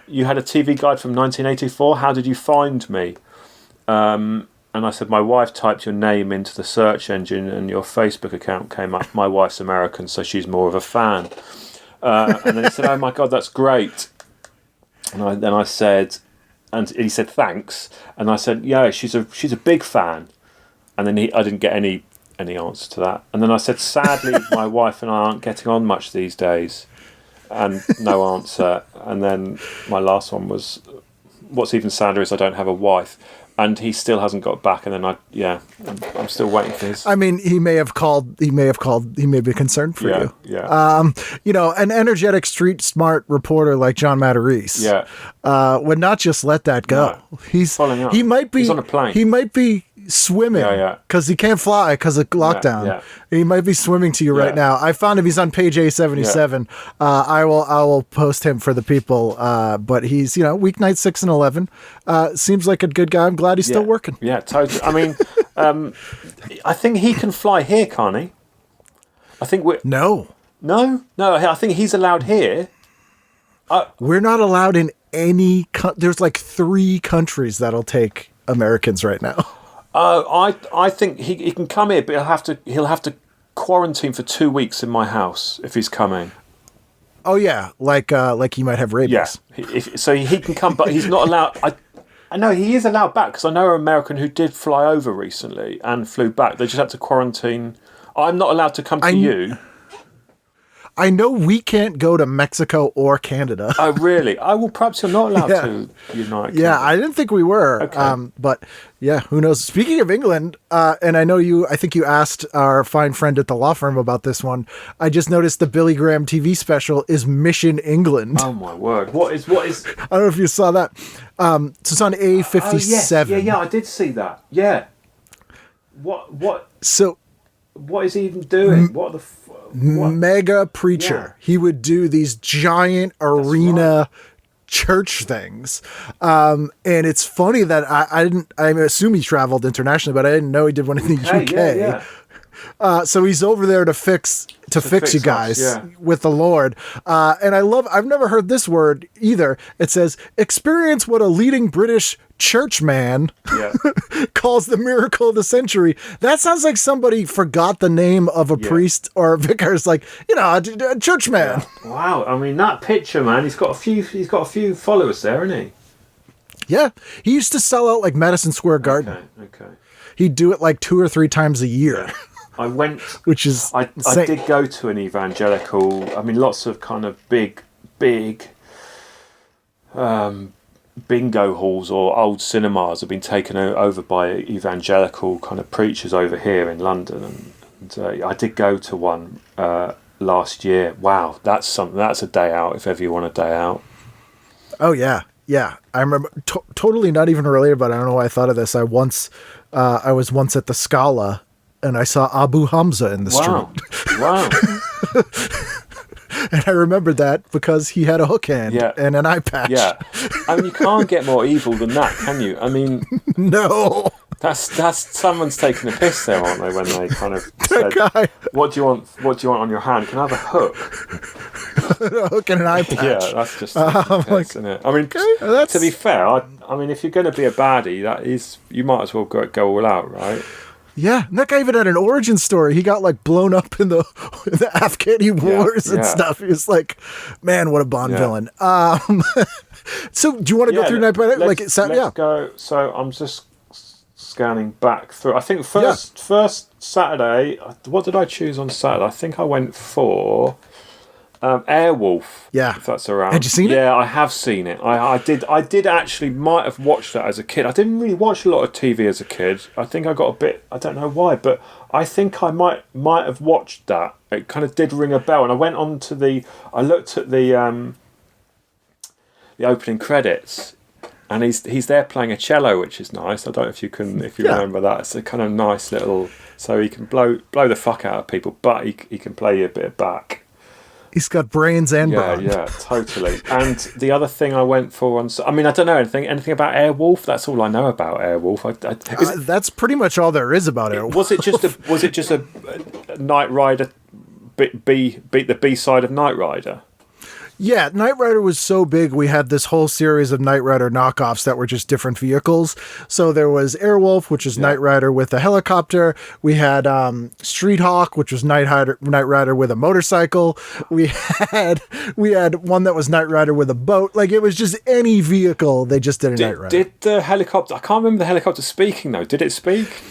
you had a TV Guide from 1984. How did you find me?" And I said, "My wife typed your name into the search engine, and your Facebook account came up. My wife's American, so she's more of a fan." And then he said, "Oh my God, that's great." And I said, and he said, "Thanks." And I said, "Yeah, she's a big fan." And then I didn't get any answer to that. And then I said, "Sadly, my wife and I aren't getting on much these days." And no answer. And then my last one was, "What's even sadder is I don't have a wife." And he still hasn't got back. And then I'm still waiting for his. I mean, he may have called. He may be concerned for you. Yeah. An energetic, street smart reporter like John Matarese. Yeah. Would not just let that go. No. He's following up. He might be. He's on a plane. He might be swimming because he can't fly because of lockdown. Yeah. He might be swimming to you right now. I found him. He's on page A77. I will post him for the people. But he's, weeknight 6 and 11. Seems like a good guy. I'm glad he's still working. Yeah, totally. I mean, I think he can fly here, can't he? I think we're... No, I think he's allowed here. We're not allowed in any... There's like 3 countries that'll take Americans right now. I think he can come here, but he'll have to quarantine for 2 weeks in my house if he's coming. Oh yeah, like he might have rabies. Yeah, so he can come, but he's not allowed. I know he is allowed back because I know an American who did fly over recently and flew back. They just had to quarantine. I'm not allowed to come to you. I know we can't go to Mexico or Canada. Oh, really? Well, perhaps you're not allowed to United Kingdom. Yeah, I didn't think we were. Okay. But yeah, who knows? Speaking of England, and I think you asked our fine friend at the law firm about this one. I just noticed the Billy Graham TV special is Mission England. Oh my word! What is? I don't know if you saw that. So it's on A57. Yeah, I did see that. Yeah. What? So, what is he even doing? What the? What? Mega preacher. Yeah. He would do these giant arena church things. And it's funny that I assume he traveled internationally, but I didn't know he did one in the UK. Yeah. So he's over there to fix you guys with the Lord. And I've never heard this word either. It says, experience what a leading British churchman calls the miracle of the century. That sounds like somebody forgot the name of a priest or a vicar. It's like, a churchman. Yeah. Wow. I mean, that picture, man, he's got a few followers there, hasn't he? Yeah. He used to sell out like Madison Square Garden. Okay. He'd do it like 2 or 3 times a year. Yeah. I went, which is I did go to an evangelical. I mean, lots of kind of big bingo halls or old cinemas have been taken over by evangelical kind of preachers over here in London, and I did go to one last year. Wow, that's a day out if ever you want a day out. Oh yeah. I remember totally not even related, but I don't know why I thought of this. I was once at the Scala. And I saw Abu Hamza in the street. Wow. And I remembered that because he had a hook hand and an eye patch. Yeah. I mean, you can't get more evil than that, can you? I mean... No. That's someone's taking a piss there, aren't they, when they kind of said, what do you want on your hand? Can I have a hook? A hook and an eye patch. Yeah, that's just piss, isn't it? I mean, to be fair, I mean, if you're going to be a baddie, you might as well go all out, right? Yeah, and that guy even had an origin story. He got like blown up in the Afghani wars and stuff. He was like, man, what a Bond villain. So do you want to go through Night Rider? Let's go. So I'm just scanning back through. I think first Saturday, what did I choose on Saturday? I think I went for Airwolf. Yeah, if that's around. Had you seen it? Yeah, I have seen it. I did actually might have watched that as a kid. I didn't really watch a lot of TV as a kid. I think I got a bit. I don't know why, but I think I might have watched that. It kind of did ring a bell, and I went on to I looked at the opening credits, and he's there playing a cello, which is nice. I don't know if you remember that. It's a kind of nice little. So he can blow the fuck out of people, but he can play you a bit of back. He's got brains and Bond. Yeah, totally. And the other thing I went for I don't know anything about Airwolf. That's all I know about Airwolf. That's pretty much all there is about Airwolf. Was it just a Knight Rider beat the B side of Knight Rider? Yeah, Knight Rider was so big, we had this whole series of Knight Rider knockoffs that were just different vehicles. So there was Airwolf, which is Knight Rider with a helicopter. We had Street Hawk, which was Knight Rider with a motorcycle. We had one that was Knight Rider with a boat. Like, it was just any vehicle, they just did a Knight Rider. Did the helicopter... I can't remember the helicopter speaking, though. Did it speak?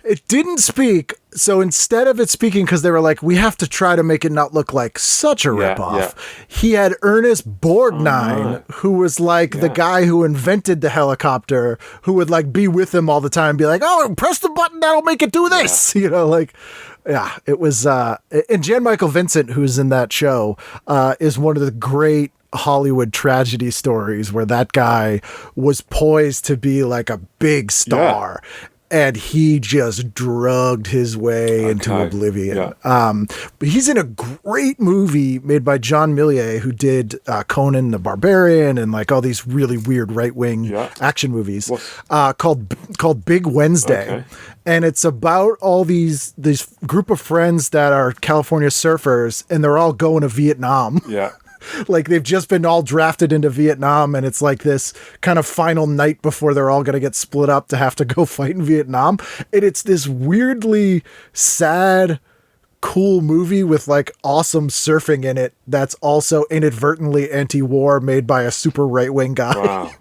It didn't speak, so instead of it speaking, because they were like, we have to try to make it not look like such a ripoff, he had Ernest Borgnine, who was like the guy who invented the helicopter, who would like be with him all the time and be like, oh, press the button, that'll make it do this. It was, and Jan Michael Vincent, who's in that show, is one of the great Hollywood tragedy stories where that guy was poised to be like a big star. and he just drugged his way into oblivion. Yeah. But he's in a great movie made by John Millier, who did Conan the Barbarian and like all these really weird right-wing action movies called Big Wednesday. Okay. And it's about all these group of friends that are California surfers, and they're all going to Vietnam. Yeah. Like they've just been all drafted into Vietnam, and it's like this kind of final night before they're all going to get split up to have to go fight in Vietnam. And it's this weirdly sad, cool movie with like awesome surfing in it that's also inadvertently anti-war, made by a super right-wing guy. Wow.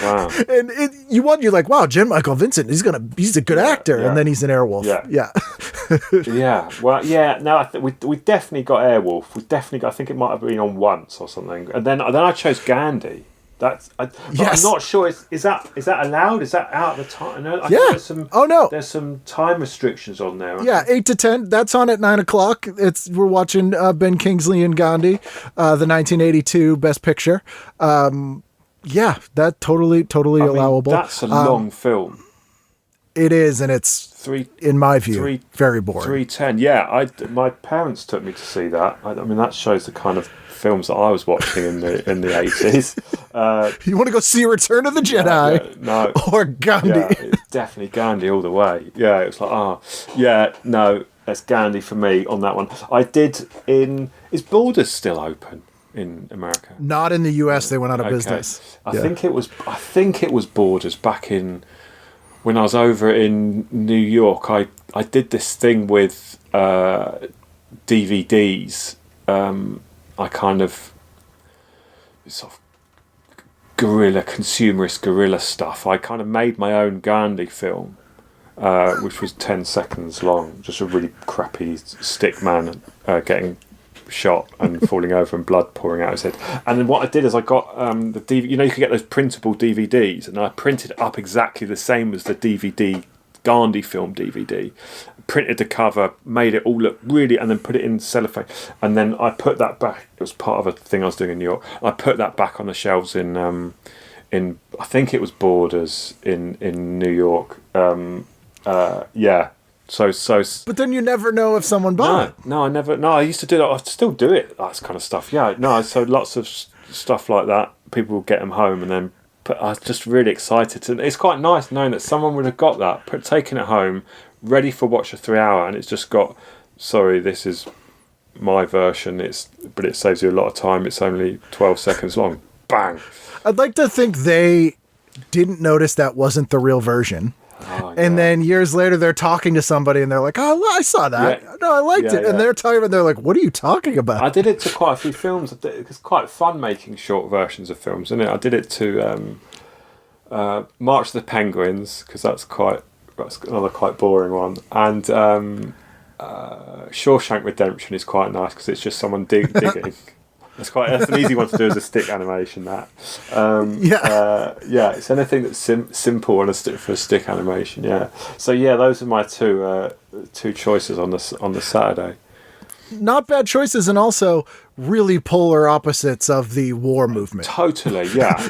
Wow. And you're like, wow, Jen Michael Vincent, he's a good actor. Yeah. And then he's in Airwolf. Yeah. Yeah. Well, yeah. No, we definitely got Airwolf. I think it might have been on once or something. And then I chose Gandhi. But I'm not sure. Is that allowed? Is that out of the time? I think there's some, there's some time restrictions on there. Yeah, 8 to 10. That's on at 9 o'clock. We're watching Ben Kingsley and Gandhi, the 1982 Best Picture. Yeah, that totally allowable. That's a long film. It is, and it's in my view very boring. 3:10. Yeah, my parents took me to see that. I mean, that shows the kind of films that I was watching in the 80s. You want to go see Return of the Jedi? No, or Gandhi? Yeah, it's definitely Gandhi all the way. Yeah, it was like that's Gandhi for me on that one. Is Borders still open in America? Not in the US. They went out of business. I think it was Borders back in when I was over in New York. I did this thing with DVDs. I kind of sort of consumerist guerrilla stuff. I kind of made my own Gandhi film, which was 10 seconds long, just a really crappy stick man getting shot and falling over and blood pouring out his head. And then what I did is I got the DVD. You could get those printable DVDs, and I printed up exactly the same as the DVD Gandhi film DVD. Printed the cover, made it all look really, and then put it in cellophane. And then I put that back. It was part of a thing I was doing in New York. I put that back on the shelves in I think it was Borders in New York. Yeah. So. But then you never know if someone bought it. No, I never. No, I used to do that. I still do it. That kind of stuff. Yeah. No. So lots of stuff like that. People will get them home, and then. But I was just really excited, and it's quite nice knowing that someone would have got that, taken it home, ready for watch a 3 hour, and it's just got. Sorry, this is my version. But it saves you a lot of time. It's only 12 seconds long. Bang. I'd like to think they didn't notice that wasn't the real version. And then years later, they're talking to somebody, and they're like, "Oh, I saw that. Yeah. No, I liked it." And they're talking about, they're like, "What are you talking about?" I did it to quite a few films. It's quite fun making short versions of films, isn't it? I did it to March of the Penguins, because that's another quite boring one, and Shawshank Redemption is quite nice because it's just someone digging. That's an easy one to do as a stick animation. That it's anything that's simple on for a stick animation. Yeah, so those are my two choices on the Saturday. Not bad choices, and also really polar opposites of the war movement. Totally, yeah.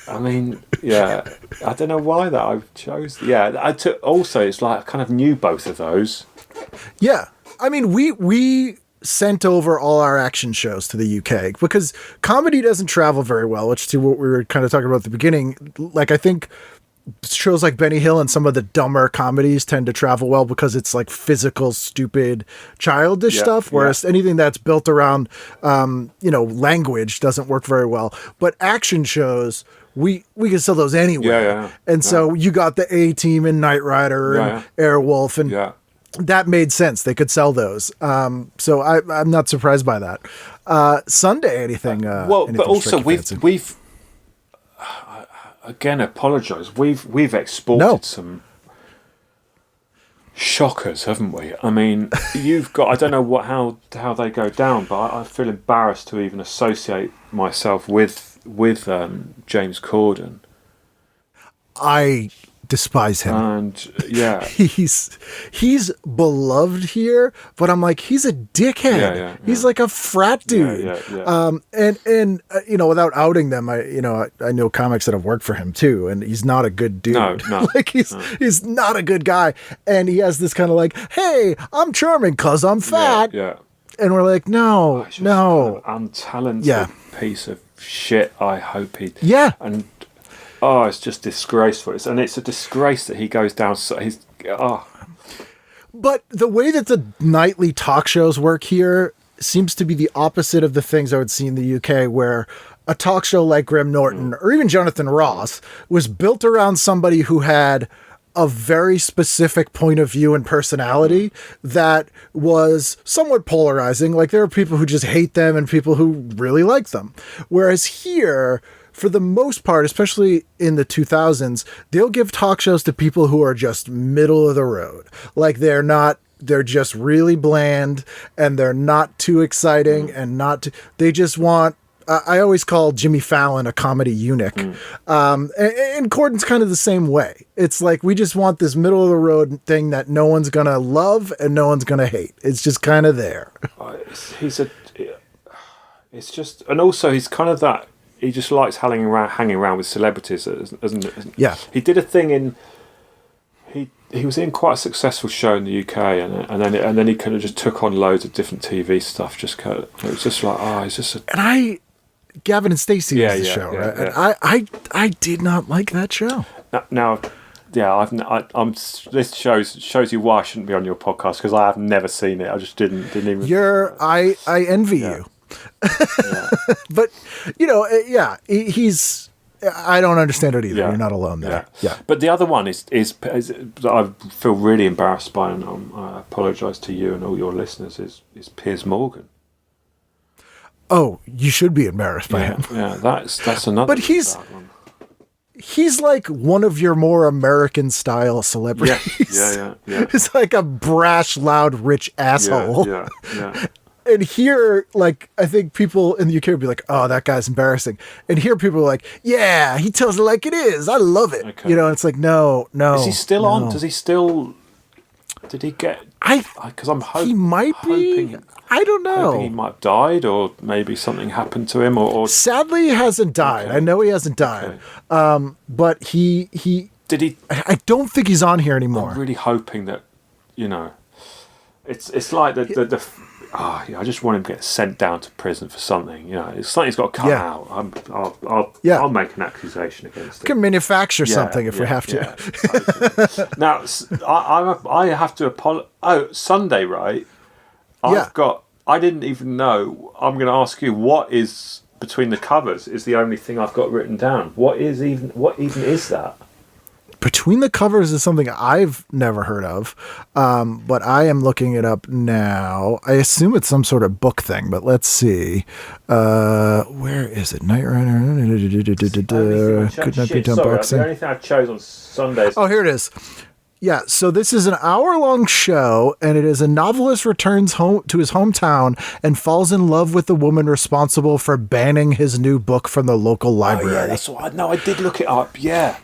I mean, I don't know why that I chose. Yeah, I took. Also, it's like I kind of knew both of those. Yeah, I mean, we sent over all our action shows to the UK because comedy doesn't travel very well, which to what we were kind of talking about at the beginning. Like, I think shows like Benny Hill and some of the dumber comedies tend to travel well because it's like physical, stupid, childish stuff. Whereas anything that's built around, language doesn't work very well. But action shows, we can sell those anywhere. So you got the A-Team and Knight Rider and Airwolf and that made sense. They could sell those. So I'm not surprised by that. Sunday, anything? Anything but also we've again apologise. We've exported some shockers, haven't we? I mean, you've got. I don't know how they go down, but I feel embarrassed to even associate myself with James Corden. despise him. And yeah, he's beloved here, but I'm like, he's a dickhead. Yeah. He's like a frat dude. Yeah. And you know, without outing them, I know comics that have worked for him too, and he's not a good dude. No. Like he's not a good guy, and he has this kind of like, hey, I'm charming because I'm fat. Yeah. And we're like, no. Kind of untalented piece of shit. I hope he. Yeah. And it's just disgraceful. And it's a disgrace that he goes down. So he's. But the way that the nightly talk shows work here seems to be the opposite of the things I would see in the UK, where a talk show like Graham Norton or even Jonathan Ross was built around somebody who had a very specific point of view and personality that was somewhat polarizing. Like there are people who just hate them and people who really like them. Whereas here, for the most part, especially in the 2000s, they'll give talk shows to people who are just middle of the road. Like they're just really bland and they're not too exciting they just want, I always call Jimmy Fallon a comedy eunuch. And Corden's kind of the same way. It's like, we just want this middle of the road thing that no one's going to love and no one's going to hate. It's just kind of there. It's just, and also he's kind of that, he just likes hanging around with celebrities, isn't it? Yeah. He did a thing he was in quite a successful show in the UK, and then he kind of just took on loads of different TV stuff. It was just like, he's just Gavin and Stacey was the show, right? Yeah. And I did not like that show. Now, this shows you why I shouldn't be on your podcast, because I have never seen it. I just didn't even. I envy you. But he's. I don't understand it either. You're not alone there. Yeah. But the other one is that I feel really embarrassed by, and I apologise to you and all your listeners. Is Piers Morgan. Oh, you should be embarrassed by him. Yeah, that's another. But he's like one of your more American style celebrities. Yeah. He's like a brash, loud, rich asshole. Yeah. And here, like, I think people in the UK would be like, oh, that guy's embarrassing. And here people are like, yeah, he tells it like it is. I love it. Okay. You know, it's like, no. Is he still on? Does he still... Did he get... Because I'm hoping... He might be... I don't know. Hoping he might have died, or maybe something happened to him, or... Sadly, he hasn't died. Okay. I know he hasn't died. Okay. But he... Did he... I don't think he's on here anymore. I'm really hoping that, it's like the I just want him to get sent down to prison for something. It's something he's got to cut out. I'll make an accusation against him. We can manufacture something if we have to. Yeah. Now, I have to apologize. Oh, Sunday, right? I didn't even know. I'm going to ask you, what is between the covers is the only thing I've got written down. What even is that? Between the Covers is something I've never heard of, but I am looking it up now. I assume it's some sort of book thing, but let's see. Where is it? Knight Rider. Could not be done boxing. The only thing I chose on Sundays. Oh, here it is. Yeah, so this is an hour-long show, and it is a novelist returns home to his hometown and falls in love with the woman responsible for banning his new book from the local library. Yeah, that's what I did look it up. Yeah,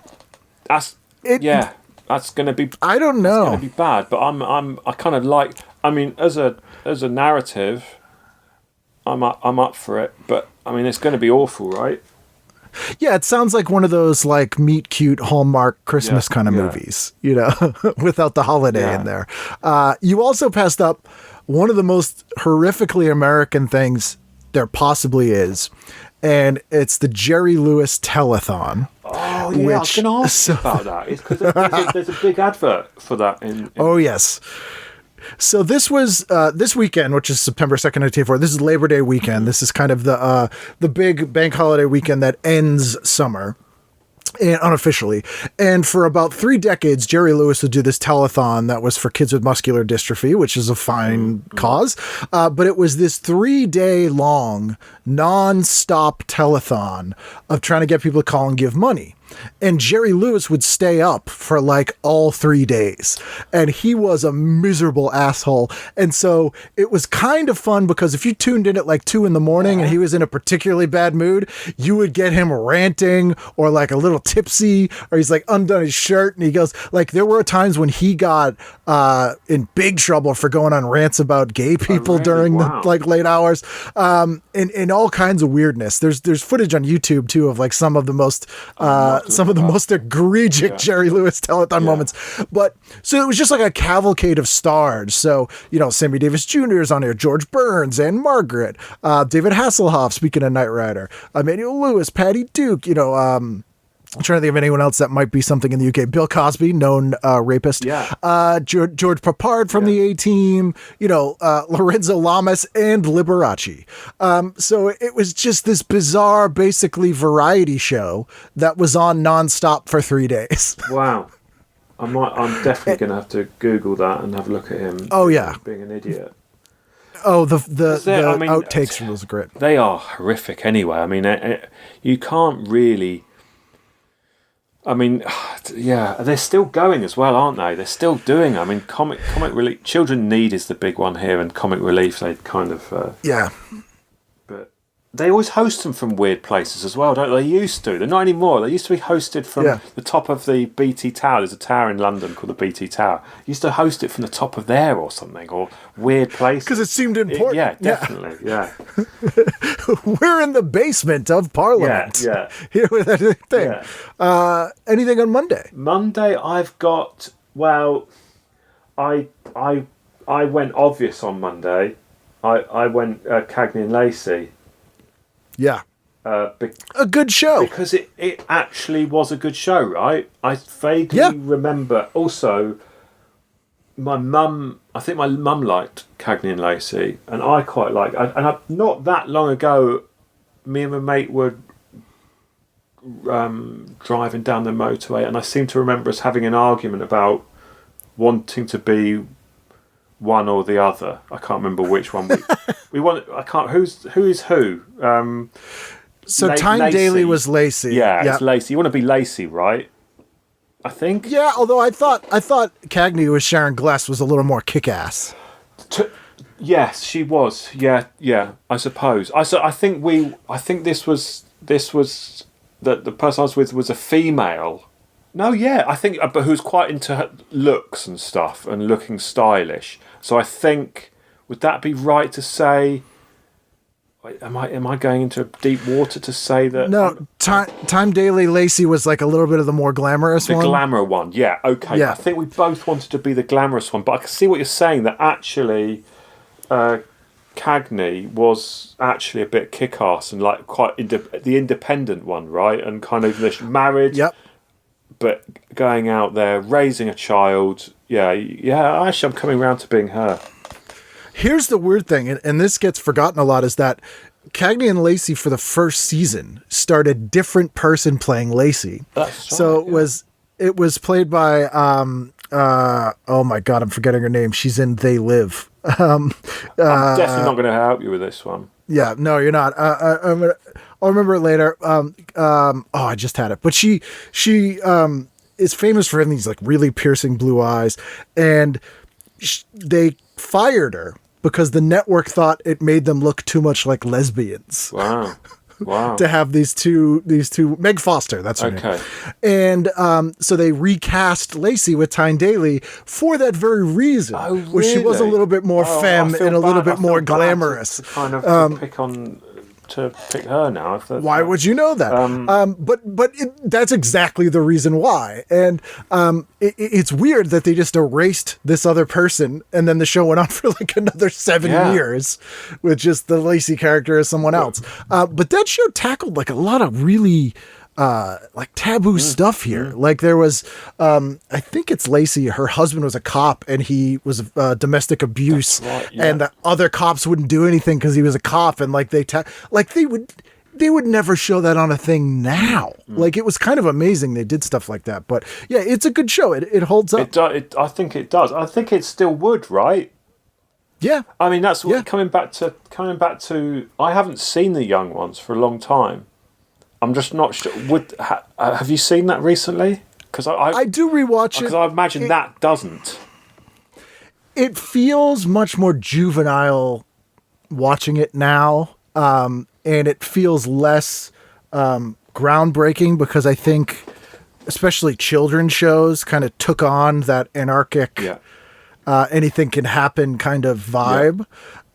that's going to be. I don't know. It's going to be bad, but I kind of like. I mean, as a narrative, I'm up for it. But I mean, it's going to be awful, right? Yeah, it sounds like one of those like meet cute Hallmark Christmas kind of movies, without the holiday in there. You also passed up one of the most horrifically American things there possibly is, and it's the Jerry Lewis telethon. Oh, yeah, I was going to ask you about that. It's because there's a big advert for that. Oh, yes. So this was this weekend, which is September 2nd, 1984. This is Labor Day weekend. This is kind of the big bank holiday weekend that ends summer. And unofficially. And for about 3 decades, Jerry Lewis would do this telethon that was for kids with muscular dystrophy, which is a fine cause. But it was this 3-day long, non-stop telethon of trying to get people to call and give money. and Jerry Lewis would stay up for like all 3 days, and he was a miserable asshole. And so it was kind of fun because if you tuned in at like 2 a.m. and he was in a particularly bad mood, you would get him ranting or like a little tipsy, or he's like undone his shirt, and he goes like, there were times when he got in big trouble for going on rants about gay people during the like late hours, and all kinds of weirdness. There's footage on YouTube too of like some of the most egregious Jerry Lewis telethon moments. But so it was just like a cavalcade of stars. So, you know, Sammy Davis Jr. is on here, George Burns and Margaret, David Hasselhoff, speaking of Knight Rider, Emmanuel Lewis, Patty Duke, you know, I'm trying to think of anyone else that might be something in the UK. Bill Cosby, known rapist. Yeah. George Papard from the A-Team, you know, Lorenzo Lamas and Liberace. So it was just this bizarre, basically variety show that was on nonstop for 3 days. Wow. I'm definitely going to have to Google that and have a look at him. Oh, yeah. Being an idiot. Oh, the outtakes from those are great. They are horrific anyway. I mean, you can't really... I mean, yeah, they're still going as well, aren't they? They're still doing. I mean, comic relief. Children Need is the big one here, and Comic Relief, they kind of yeah. But they always host them from weird places as well, don't they? They used to. They're not anymore. They used to be hosted from the top of the BT Tower. There's a tower in London called the BT Tower. Used to host it from the top of there or something, or weird places. Because it seemed important. Yeah, definitely. Yeah. We're in the basement of Parliament. Yeah. Here with everything. Yeah. Anything on Monday? Monday, I've got. Well, I went obvious on Monday. I went Cagney and Lacey. Yeah. A good show. Because it actually was a good show, right? I vaguely remember. Also, I think my mum liked Cagney and Lacey, and I quite liked it. And not that long ago, me and my mate were driving down the motorway, and I seem to remember us having an argument about wanting to be one or the other. I can't remember which one we want. I can't. Who is who? So Time Lacey. Daily was Lacey. Yeah, it's Lacey. You want to be Lacey, right? I think. Yeah, although I thought Cagney with Sharon Gless was a little more kick-ass. Yes, she was. Yeah. I suppose. I think this was that the person I was with was a female. No, yeah, I think, but who's quite into looks and stuff and looking stylish. So I think, would that be right to say? Am I going into deep water to say that? No, Time Daily Lacey was like a little bit of the more glamorous one. The glamour one, yeah, okay. Yeah. I think we both wanted to be the glamorous one, but I can see what you're saying, that actually Cagney was actually a bit kick-ass and like quite the independent one, right? And kind of married. Yep. But going out there, raising a child, yeah. Actually, I'm coming around to being her. Here's the weird thing, and this gets forgotten a lot, is that Cagney and Lacey for the first season started a different person playing Lacey. That's right, so it was played by oh my god, I'm forgetting her name. She's in They Live. I'm definitely not going to help you with this one. Yeah, no, you're not. I'll remember it later. I just had it. But she is famous for having these like really piercing blue eyes, and they fired her because the network thought it made them look too much like lesbians. Wow. To have these two Meg Foster, that's her name. And so they recast Lacey with Tyne Daly for that very reason, where she was a little bit more femme and a little bit more glamorous. To pick her now. Why would you know that? But that's exactly the reason why. And it's weird that they just erased this other person, and then the show went on for like another 7 years with just the Lacey character as someone else. But that show tackled like a lot of really like taboo stuff here. Like there was, I think it's Lacey, her husband was a cop and he was domestic abuse, and the other cops wouldn't do anything because he was a cop, and like they would never show that on a thing now. Like it was kind of amazing they did stuff like that. But yeah, it's a good show. It holds up. I think it does. I think it still would, right? Yeah. I mean, that's coming back to. I haven't seen the young ones for a long time. I'm just not sure. Have you seen that recently? Because I do rewatch it. Because I imagine that doesn't. It feels much more juvenile watching it now, and it feels less groundbreaking because I think, especially children's shows, kind of took on that anarchic, anything can happen kind of vibe.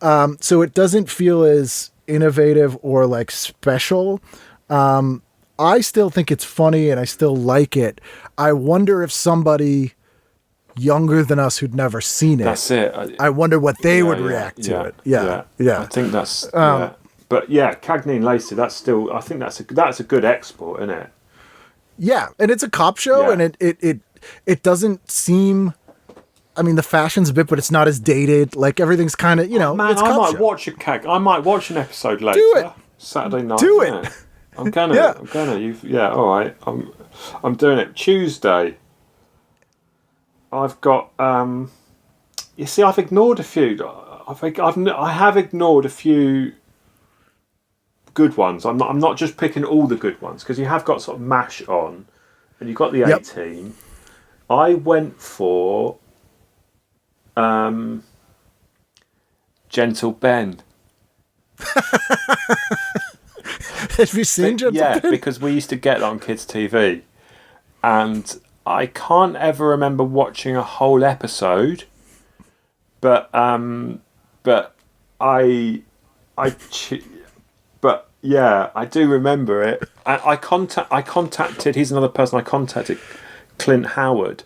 Yeah. So it doesn't feel as innovative or like special. I still think it's funny and I still like it. I wonder if somebody younger than us who'd never seen it. That's it. I wonder what they would react to it. Yeah. I think that's. But yeah, Cagney and Lacey. That's still. I think that's a good export, isn't it? Yeah, and it's a cop show, and it doesn't seem. I mean, the fashion's a bit, but it's not as dated. Like everything's kind of, Man, it's I might show. watch I might watch an episode later. Do it. Saturday night. Do it. I'm gonna. Yeah. I'm gonna. All right. I'm doing it Tuesday. I've got. You see, I've ignored a few. I have ignored a few good ones. I'm not just picking all the good ones because you have got sort of MASH on, and you've got the 18. I went for Gentle Ben. Have you seen Gentle Ben? Yeah, because we used to get that on kids' TV, and I can't ever remember watching a whole episode, but yeah, I do remember it. And I contacted. He's another person I contacted, Clint Howard.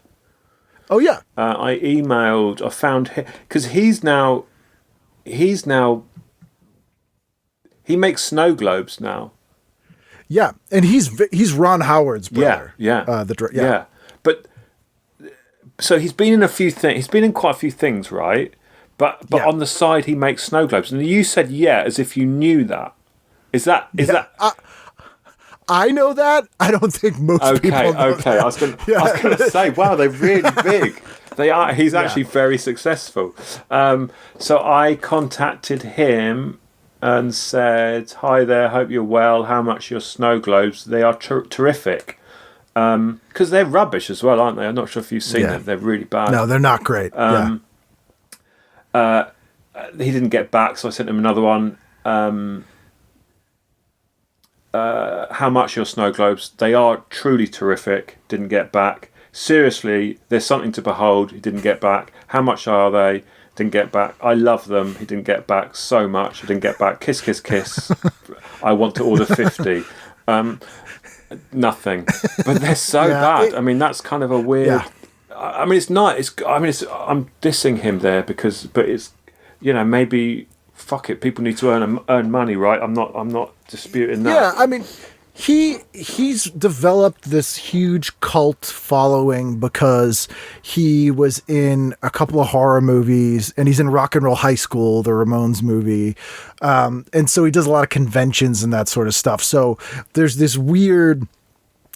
Oh yeah. I emailed. I found him because he's now. He makes snow globes now. Yeah, and he's Ron Howard's brother. Yeah. But so he's been in a few things. He's been in quite a few things, right? But on the side, he makes snow globes, and you said as if you knew that. Is that? I know that. I don't think most people know that. I was going to say, wow, they're really big. They are. He's actually very successful. So I contacted him and said, "Hi there, hope you're well. How much are your snow globes? They are terrific." Because they're rubbish as well, aren't they? I'm not sure if you've seen them. They're really bad. No, they're not great. He didn't get back, so I sent him another one. How much are your snow globes? They are truly terrific. Didn't get back. Seriously, there's something to behold. He didn't get back. How much are they? Didn't get back. I love them. He didn't get back so much. He didn't get back. Kiss, kiss, kiss. I want to order 50. Nothing. But they're so bad. I mean, that's kind of a weird. Yeah. I mean, it's not. I'm dissing him there but it's, maybe. Fuck it. People need to earn money, right? I'm not disputing that. Yeah, I mean, he's developed this huge cult following because he was in a couple of horror movies, and he's in Rock and Roll High School, the Ramones movie, and so he does a lot of conventions and that sort of stuff. So there's this weird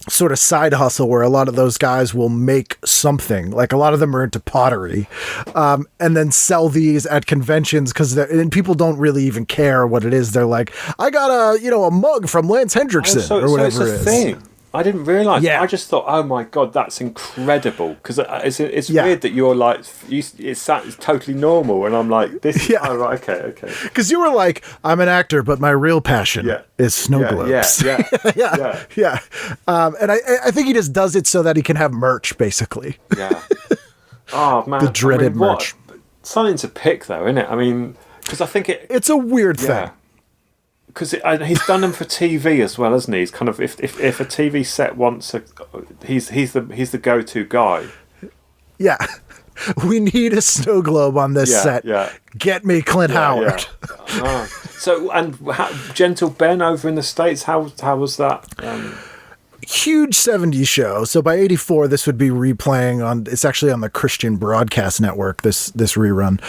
sort of side hustle where a lot of those guys will make something, like a lot of them are into pottery, and then sell these at conventions and people don't really even care what it is. They're like, I got a mug from Lance Hendrickson or whatever so it's a thing. I didn't realise. Yeah. I just thought, oh my God, that's incredible. Because it's weird that you're like, it's totally normal. And I'm like, this. Yeah. Oh, right, okay. Because you were like, I'm an actor, but my real passion is snow globes. Yeah. And I think he just does it so that he can have merch, basically. Yeah. Oh, man. The dreaded merch. Something to pick, though, isn't it? I mean, because I think it's a weird thing. Because he's done them for TV as well, hasn't he? He's kind of if a TV set wants he's the go-to guy. Yeah, we need a snow globe on this set. Yeah, get me Clint Howard. Yeah. So Gentle Ben over in the States, how was that? Huge 70s show. So by 84, this would be replaying it's actually on the Christian Broadcast Network, this rerun.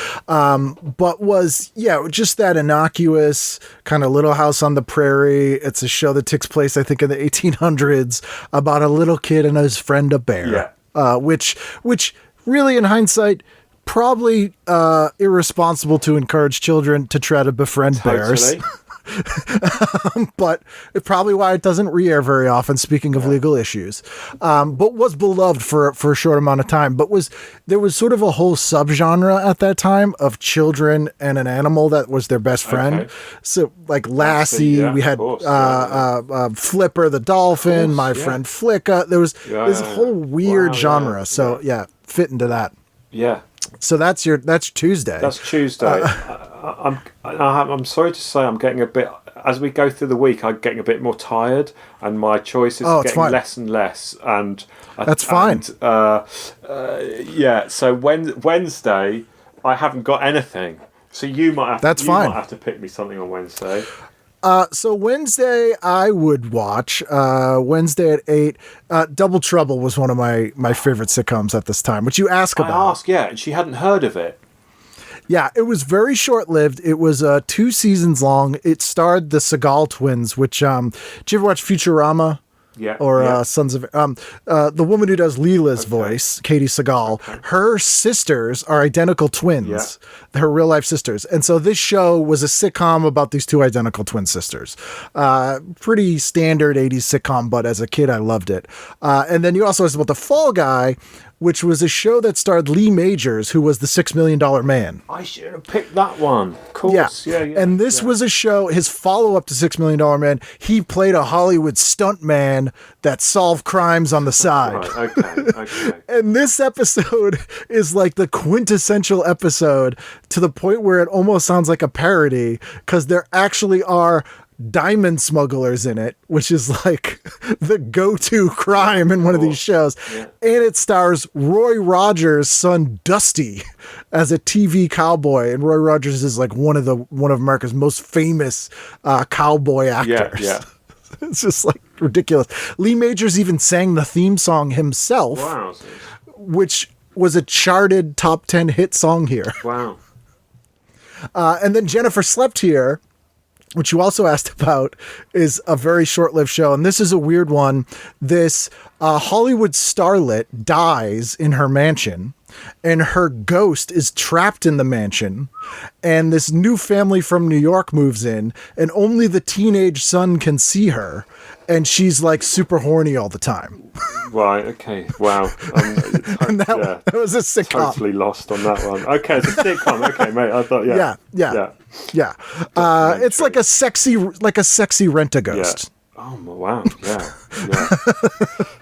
But was, just that innocuous kind of Little House on the Prairie. It's a show that takes place, I think, in the 1800s about a little kid and his friend, a bear. Yeah. Which really, in hindsight, probably irresponsible to encourage children to try to befriend bears. but it's probably why it doesn't re-air very often, speaking of legal issues, but was beloved for a short amount of time. But there was sort of a whole subgenre at that time of children and an animal that was their best friend. Okay. So like Lassie, we had Flipper the dolphin, my friend Flicka. There was this whole weird genre. So fit into that. Yeah. So that's Tuesday. That's Tuesday. I'm sorry to say I'm getting a bit, as we go through the week, I'm getting a bit more tired, and my choices are getting less and less. And that's fine. So Wednesday, I haven't got anything. So you might have to pick me something on Wednesday. So Wednesday I would watch Wednesday at 8. Double Trouble was one of my favorite sitcoms at this time, which you asked about. I asked, and she hadn't heard of it. Yeah, it was very short-lived. It was 2 seasons long. It starred the Seagal twins, which did you ever watch Futurama? Yeah. Or Sons of the woman who does Leela's voice, Katie Seagal. Her sisters are identical twins. Yeah. They're real life sisters. And so this show was a sitcom about these 2 identical twin sisters. Pretty standard 80s sitcom, but as a kid I loved it. And then you also asked about The Fall Guy, which was a show that starred Lee Majors, who was the $6 Million Man. I should have picked that one. Of course. Yeah. And this was a show, his follow-up to $6 Million Man, he played a Hollywood stuntman that solved crimes on the side. Right, okay. And this episode is like the quintessential episode, to the point where it almost sounds like a parody, because there actually are diamond smugglers in it, which is like the go-to crime in one of these shows. Yeah. And it stars Roy Rogers' son Dusty as a TV cowboy, and Roy Rogers is like one of America's most famous cowboy actors. Yeah. It's just like ridiculous. Lee Majors even sang the theme song himself, which was a charted top 10 hit song here. Wow. And then Jennifer Slept Here, which you also asked about, is a very short-lived show. And this is a weird one. This Hollywood starlet dies in her mansion, and her ghost is trapped in the mansion. And this new family from New York moves in, and only the teenage son can see her. And she's like super horny all the time. Right, okay, wow. And that was a sitcom. Totally lost on that one. Okay, it's a sitcom. Okay, mate, I thought, Yeah. It's like a sexy Rent-A-Ghost. Yeah. Oh wow!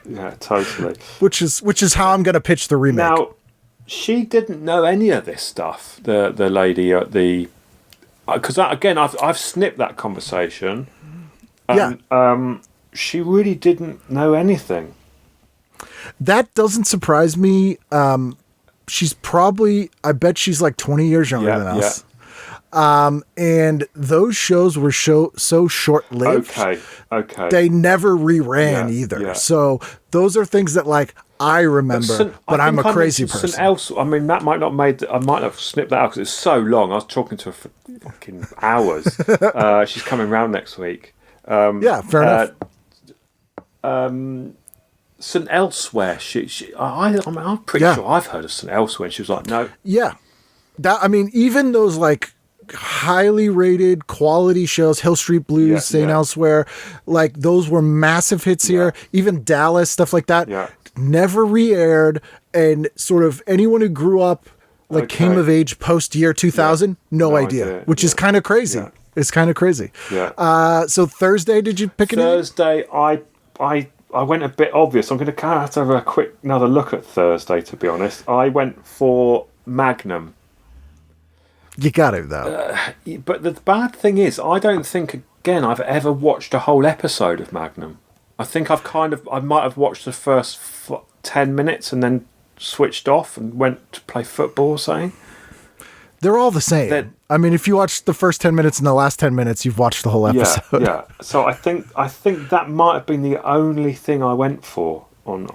Yeah, totally. Which is how I'm going to pitch the remake. Now, she didn't know any of this stuff. The lady at the, because again, I've snipped that conversation. She really didn't know anything. That doesn't surprise me. She's probably, I bet she's like 20 years younger than us. And those shows were so short-lived. Okay. They never reran either. Yeah. So those are things that like I remember, but I'm a crazy person. I mean, that might not I might have snipped that out because it's so long. I was talking to her for fucking hours. She's coming round next week. Fair enough. St. Elsewhere. I'm pretty sure I've heard of St. Elsewhere. And she was like, no. Yeah. Even those like highly rated quality shows, Hill Street Blues, St. Elsewhere, like those were massive hits here. Even Dallas, stuff like that, never re-aired. And sort of anyone who grew up came of age post year 2000, no idea, which is kind of crazy. Yeah. It's kind of crazy. Yeah. So Thursday, did you pick anything? Thursday, I went a bit obvious. I'm going to have to have another look at Thursday, to be honest. I went for Magnum. You got it, though. But the bad thing is, I don't think, again, I've ever watched a whole episode of Magnum. I think I might have watched the first 10 minutes and then switched off and went to play football or something. They're all the same. If you watch the first 10 minutes and the last 10 minutes, you've watched the whole episode. Yeah. So I think that might have been the only thing I went for on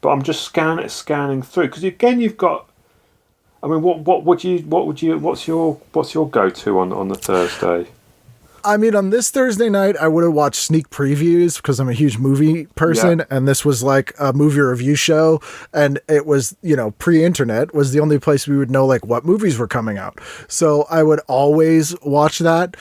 but I'm just scanning through, because again you've got, what's your go-to on the Thursday? I mean, on this Thursday night, I would have watched sneak previews because I'm a huge movie person, and this was like a movie review show, and it was, pre-internet was the only place we would know like what movies were coming out. So I would always watch that.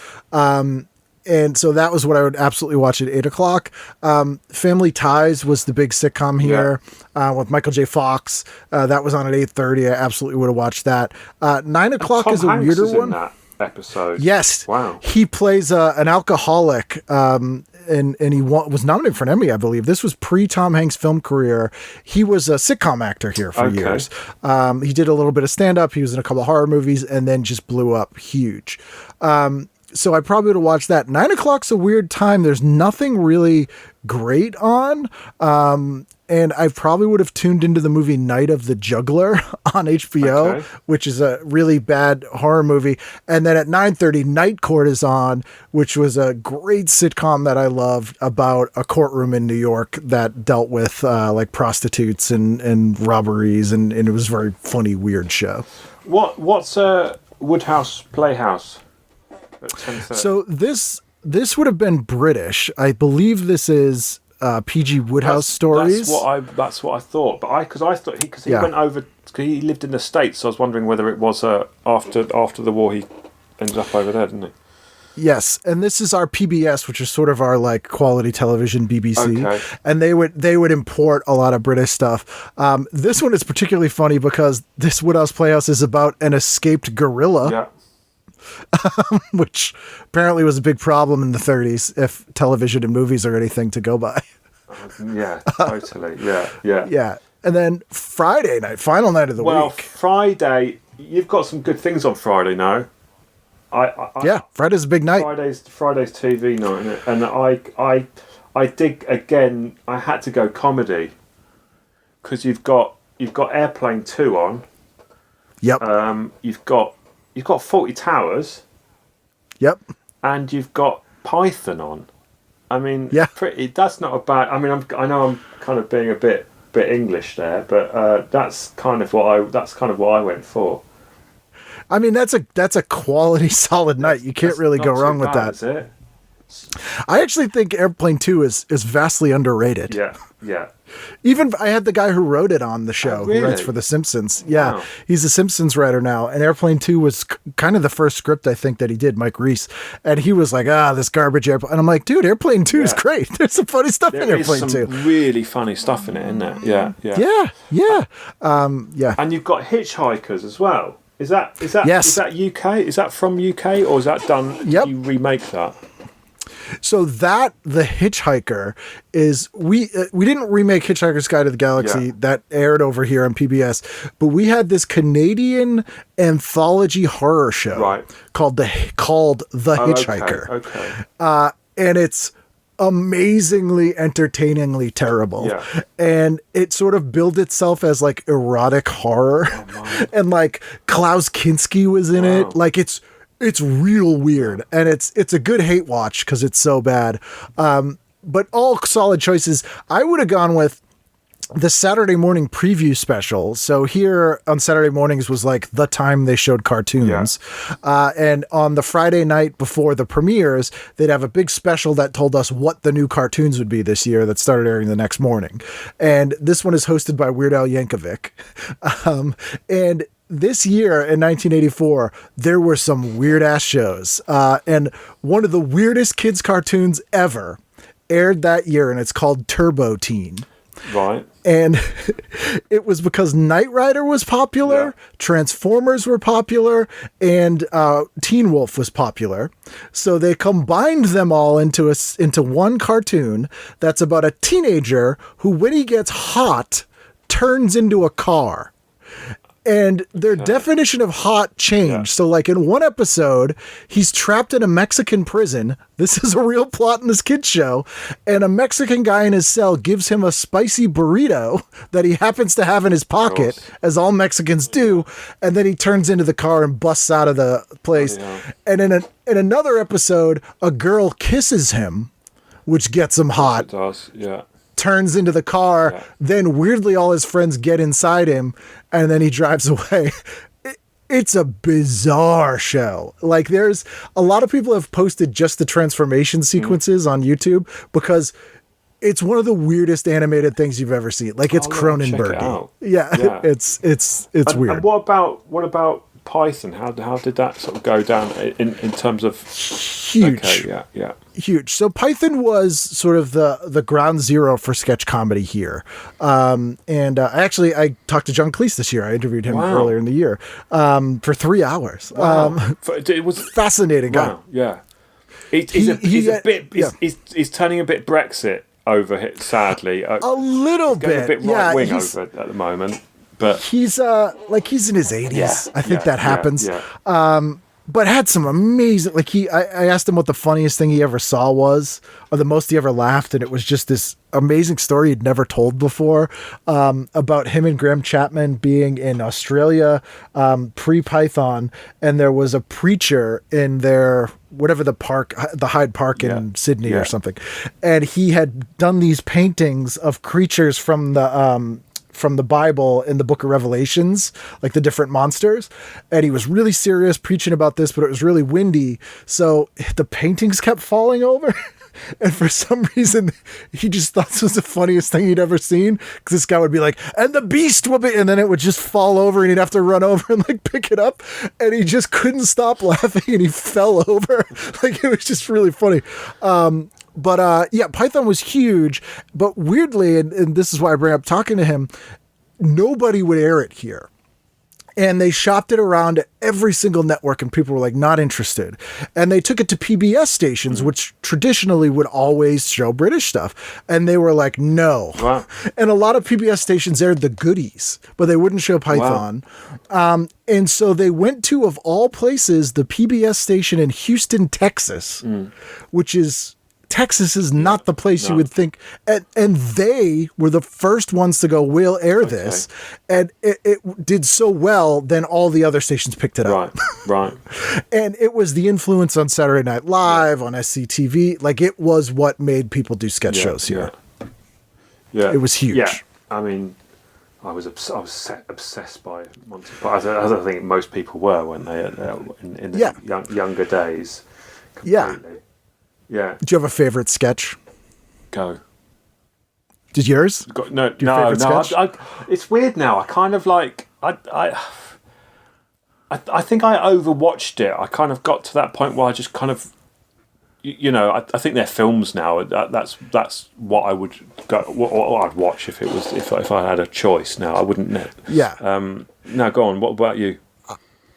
And so that was what I would absolutely watch at 8:00. Family Ties was the big sitcom here with Michael J. Fox. That was on at 8:30. I absolutely would have watched that. 9:00 is a weirder one. In that episode. Yes. Wow. He plays an alcoholic, and he was nominated for an Emmy, I believe. This was pre-Tom Hanks' film career. He was a sitcom actor here for years. He did a little bit of stand-up. He was in a couple of horror movies and then just blew up huge. So I probably would have watched that. 9:00's a weird time. There's nothing really great on. And I probably would have tuned into the movie Night of the Juggler on HBO, which is a really bad horror movie. And then at 9:30, Night Court is on, which was a great sitcom that I loved about a courtroom in New York that dealt with like prostitutes and robberies. And it was a very funny, weird show. What's Woodhouse Playhouse? So this would have been British. I believe this is PG Woodhouse Stories. That's what I thought. But because he went over, cause he lived in the States, so I was wondering whether it was after the war he ended up over there, didn't he? Yes, and this is our PBS, which is sort of our like quality television BBC, Okay. and they would import a lot of British stuff. This one is particularly funny because this Woodhouse Playhouse is about an escaped gorilla. Yeah. Which apparently was a big problem in the 30s if television and movies are anything to go by. Yeah, totally. Yeah. Yeah. And then Friday night, final night of the week. Well, Friday, you've got some good things on Friday now. Friday's a big night. Friday's TV night, and I dig again. I had to go comedy because you've got Airplane 2 on. Yep. You've got 40 Towers. Yep. And you've got Python on. I mean, that's not a bad. I mean, I know I'm kind of being a bit English there, but that's kind of what I went for. I mean, that's a quality, solid night. You can't really go wrong with that. Is it? I actually think Airplane 2 is vastly underrated. Yeah. Even I had the guy who wrote it on the show, really? who writes for The Simpsons. Yeah, Wow. He's a Simpsons writer now. And Airplane 2 was kind of the first script, I think, that he did, Mike Reese. And he was like, this garbage Airplane. And I'm like, dude, Airplane 2 is great. There's some funny stuff in Airplane 2. There is some really funny stuff in it, isn't there? Yeah. And you've got Hitchhikers as well. Is that Yes. Is that UK? Is that from UK or is that done? Yep. You remake that? So The Hitchhiker is we didn't remake Hitchhiker's Guide to the Galaxy that aired over here on PBS, but we had this Canadian anthology horror show called The Hitchhiker. Okay. And it's amazingly entertainingly terrible. Yeah. And it sort of billed itself as like erotic horror. And like Klaus Kinski was in it. Like it's real weird, and it's a good hate watch because it's so bad. But all solid choices. I would have gone with the Saturday morning preview special. So here on Saturday mornings was like the time they showed cartoons. And on the Friday night before the premieres, they'd have a big special that told us what the new cartoons would be this year that started airing the next morning. And this one is hosted by Weird Al Yankovic. And this year in 1984, there were some weird ass shows. And one of the weirdest kids cartoons ever aired that year, and it's called Turbo Teen. Right. And it was because Knight Rider was popular, Transformers were popular, and Teen Wolf was popular. So they combined them all into one cartoon that's about a teenager who, when he gets hot, turns into a car. And their definition of hot changed. Yeah. So like in one episode, he's trapped in a Mexican prison. This is a real plot in this kid's show. And a Mexican guy in his cell gives him a spicy burrito that he happens to have in his pocket, as all Mexicans do. And then he turns into the car and busts out of the place. And in another episode, a girl kisses him, which gets him hot. It does, yeah. Turns into the car, then weirdly all his friends get inside him, and then he drives away. It's a bizarre show. Like, there's a lot of people have posted just the transformation sequences on YouTube because it's one of the weirdest animated things you've ever seen. Like, it's Cronenberg. Yeah, it's weird. And what about Python? How did that sort of go down in terms of huge? Okay, yeah. Huge. So Python was sort of the ground zero for sketch comedy here. I talked to John Cleese this year. I interviewed him earlier in the year for 3 hours. Wow. It was fascinating guy. Wow. Yeah. He's turning a bit Brexit over it, sadly. A little bit. A bit right wing over it at the moment. But he's in his 80s. I think that happens. But had some amazing, I asked him what the funniest thing he ever saw was, or the most he ever laughed, and it was just this amazing story he'd never told before, about him and Graham Chapman being in Australia, pre-Python, and there was a preacher in their, whatever the park, the Hyde Park in Sydney or something, and he had done these paintings of creatures from the Bible in the book of Revelations, like the different monsters. And he was really serious preaching about this, but it was really windy. So the paintings kept falling over. And for some reason, he just thought this was the funniest thing he'd ever seen. Because this guy would be like, and the beast will be, and then it would just fall over and he'd have to run over and like pick it up. And he just couldn't stop laughing and he fell over. Like, it was just really funny. But Python was huge, but weirdly, and this is why I bring up talking to him, nobody would air it here. And they shopped it around to every single network and people were like, not interested. And they took it to PBS stations, which traditionally would always show British stuff. And they were like, no. Wow. And a lot of PBS stations aired the goodies, but they wouldn't show Python. Wow. And so they went to, of all places, the PBS station in Houston, Texas, which is... Texas is not the place you would think. And they were the first ones to go, we'll air this. And it did so well, then all the other stations picked it up. Right. And it was the influence on Saturday Night Live, on SCTV. Like, it was what made people do sketch shows here. Yeah. It was huge. Yeah. I mean, I was obsessed by Monty Python, as I think most people were when they in the younger days. Completely. Yeah. Do you have a favorite sketch? Go. Did yours? No. It's weird now. I kind of like I think I overwatched it. I kind of got to that point where I just kind of, I think they're films now. That's what I would go. What I'd watch if I had a choice. Now I wouldn't. Yeah. Now go on. What about you?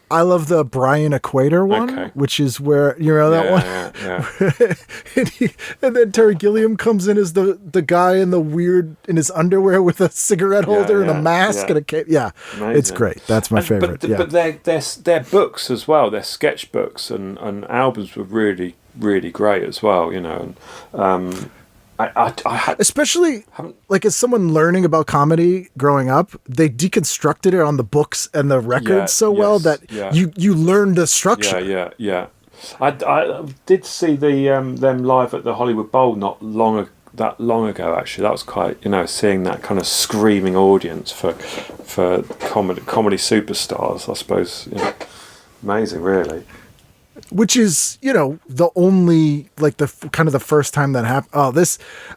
I love the Brian Equator one, which is where, that one? Yeah. and then Terry Gilliam comes in as the guy in his underwear with a cigarette holder and a mask and a cape. Yeah, amazing. It's great. That's my favorite. But their books as well, their sketch books and albums were really, really great as well, And, I especially like as someone learning about comedy growing up, they deconstructed it on the books and the records well that you learned the structure. Yeah. I did see them live at the Hollywood Bowl not that long ago. Actually, that was quite seeing that kind of screaming audience for comedy superstars. I suppose amazing, really. Which is, the only, like, the kind of the first time that happened.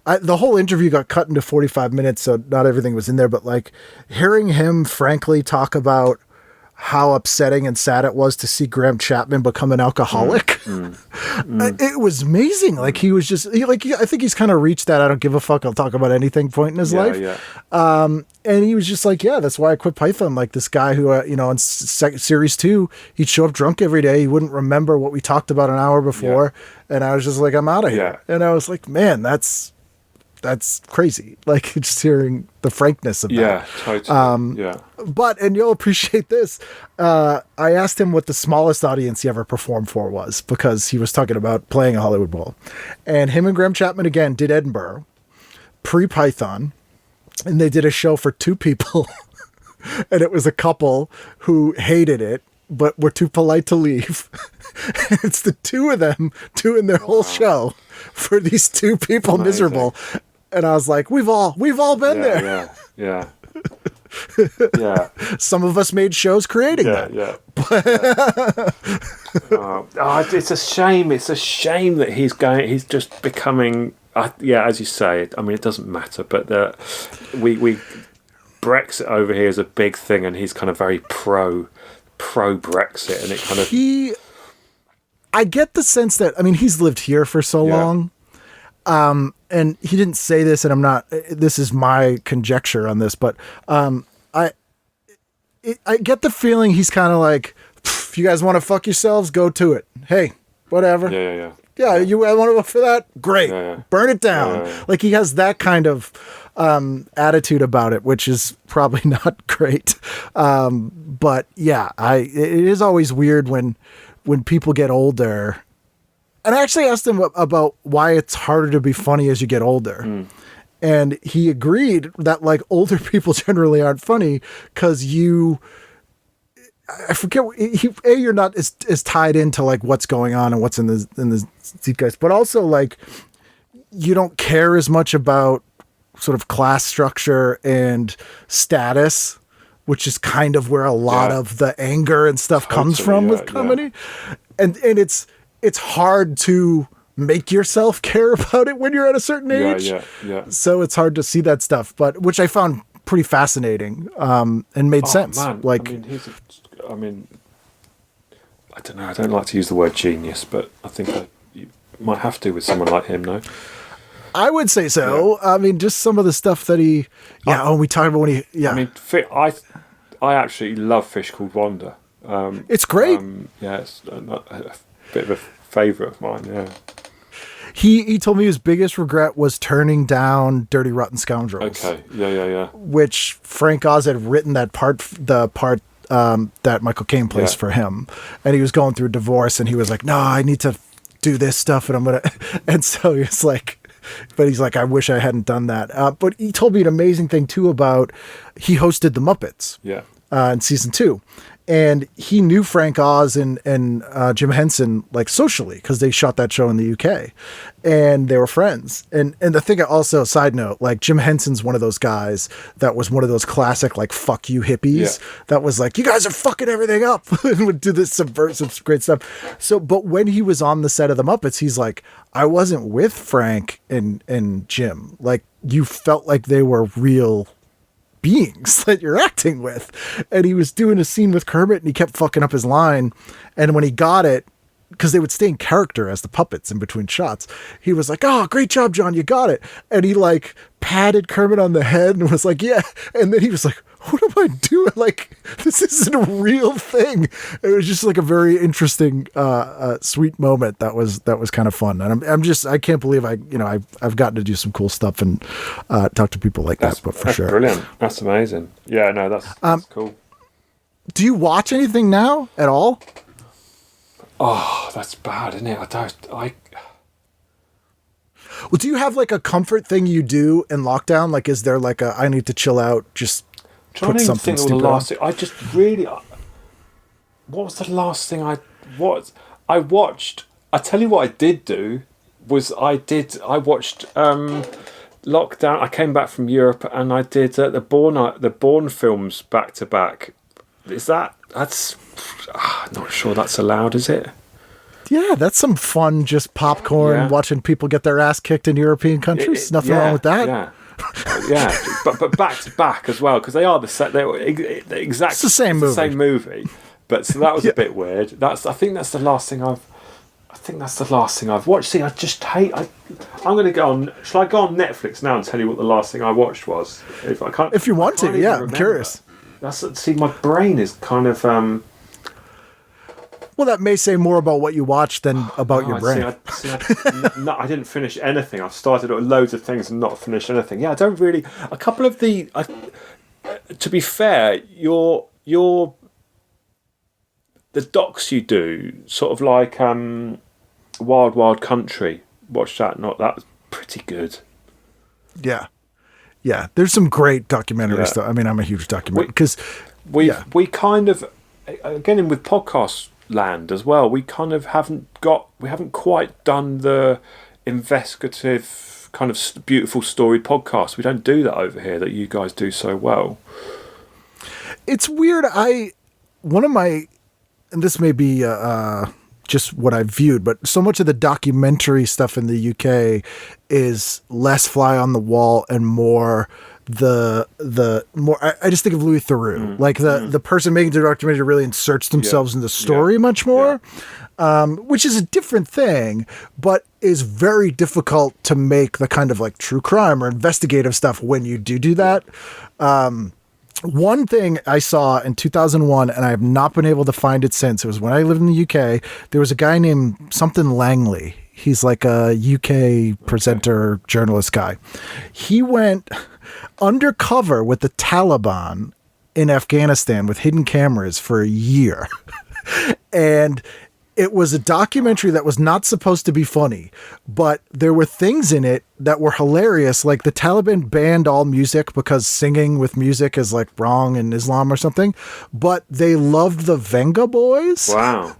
The whole interview got cut into 45 minutes, so not everything was in there. But, like, hearing him frankly talk about how upsetting and sad it was to see Graham Chapman become an alcoholic. It was amazing. Like, he was just, I think he's kind of reached that I don't give a fuck, I'll talk about anything point in his life. Yeah. And he was just like, that's why I quit Python. Like, this guy who, in series 2, he'd show up drunk every day. He wouldn't remember what we talked about an hour before. Yeah. And I was just like, I'm out of here. And I was like, man, that's crazy. Like, just hearing the frankness of that. Yeah, totally. But, and you'll appreciate this, I asked him what the smallest audience he ever performed for was, because he was talking about playing a Hollywood Bowl. And him and Graham Chapman, again, did Edinburgh, pre-Python, and they did a show for 2 people. And it was a couple who hated it, but were too polite to leave. It's the 2 of them doing their whole show for these 2 people. Amazing. Miserable. And I was like, we've all been there. Yeah. Yeah. Some of us made shows creating that. Yeah. It's a shame. It's a shame that he's just becoming. As you say. I mean, it doesn't matter, but we Brexit over here is a big thing, and he's kind of very pro Brexit, and it kind of. I get the sense that, I mean, he's lived here for so long. And he didn't say this, and this is my conjecture on this, but I get the feeling he's kind of like, if you guys want to fuck yourselves, go to it. Hey, whatever. Yeah, you want to vote for that? Great. Burn it down. Like, he has that kind of attitude about it, which is probably not great. But yeah, it is always weird when people get older. And I actually asked him about why it's harder to be funny as you get older. And he agreed that, like, older people generally aren't funny because I forget, you're not as tied into, like, what's going on and what's in the zeitgeist, but also, like, you don't care as much about sort of class structure and status, which is kind of where a lot of the anger and stuff comes from with comedy. And it's hard to make yourself care about it when you're at a certain age. So it's hard to see that stuff, but which I found pretty fascinating, and made sense. Man. Like, I don't know. I don't like to use the word genius, but I think you might have to with someone like him, no? I would say so. I mean, just some of the stuff that he. We talked about when he. Yeah. I mean, I actually love Fish Called Wanda. It's great. It's a bit of a favourite of mine. Yeah. He told me his biggest regret was turning down Dirty Rotten Scoundrels. Okay. Yeah. Which Frank Oz had written the part that Michael Caine plays for him, and he was going through a divorce, and he was like, "No, I need to do this stuff," and so he was like. But he's like, I wish I hadn't done that. But he told me an amazing thing too about he hosted the Muppets in season 2. And he knew Frank Oz and Jim Henson, like, socially, because they shot that show in the UK, and they were friends. And the thing also, side note, like, Jim Henson's one of those guys that was one of those classic, like, fuck you hippies that was like, you guys are fucking everything up, and would do this subversive great stuff. So, but when he was on the set of the Muppets, he's like, I wasn't with Frank and Jim. Like, you felt like they were real beings that you're acting with. And he was doing a scene with Kermit, and he kept fucking up his line. And when he got it, because they would stay in character as the puppets in between shots, he was like, oh, great job, John, you got it. And he, like, patted Kermit on the head and was like, yeah. And then he was like, what am I doing? Like, this isn't a real thing. It was just like a very interesting, sweet moment. That was kind of fun. And I can't believe I've gotten to do some cool stuff and talk to people like that. But for sure, brilliant. That's amazing. Yeah, no, that's cool. Do you watch anything now at all? Oh, that's bad, isn't it? Well, do you have, like, a comfort thing you do in lockdown? Like, is there like I need to chill out, just put something stupid on? I just really. What was the last thing I watched? I tell you what I did do was I watched lockdown. I came back from Europe and I did the Bourne films back to back. That's not sure that's allowed, is it? Yeah, that's some fun, just popcorn, watching people get their ass kicked in European countries. Nothing wrong with that. Yeah, but back to back as well, because they are exactly it's the same movie. But so that was a bit weird. I think that's the last thing I've watched. See, I just hate. I'm going to go on. Shall I go on Netflix now and tell you what the last thing I watched was? If you want to, yeah, I'm curious. My brain is kind of. Well, that may say more about what you watch than about your brain. I didn't finish anything. I've started loads of things and not finished anything. Yeah, I don't really. A couple of to be fair, the docs you do, sort of like Wild Wild Country. Watch that. That was pretty good. Yeah. There's some great documentaries. Though. I mean, I'm a huge documentary because we kind of, again, with podcast land as well, we kind of haven't quite done the investigative kind of beautiful story podcast. We don't do that over here that you guys do so well. It's weird. And this may be just what I've viewed, but so much of the documentary stuff in the UK is less fly on the wall and more the more. I just think of Louis Theroux, like the person making the documentary really inserts themselves in the story much more, which is a different thing, but is very difficult to make the kind of like true crime or investigative stuff when you do that. One thing I saw in 2001, and I have not been able to find it since, it was when I lived in the UK, there was a guy named something Langley. He's like a UK presenter, journalist guy. He went undercover with the Taliban in Afghanistan with hidden cameras for a year. And it was a documentary that was not supposed to be funny, but there were things in it that were hilarious. Like the Taliban banned all music because singing with music is like wrong in Islam or something, but they loved the Venga Boys. Wow.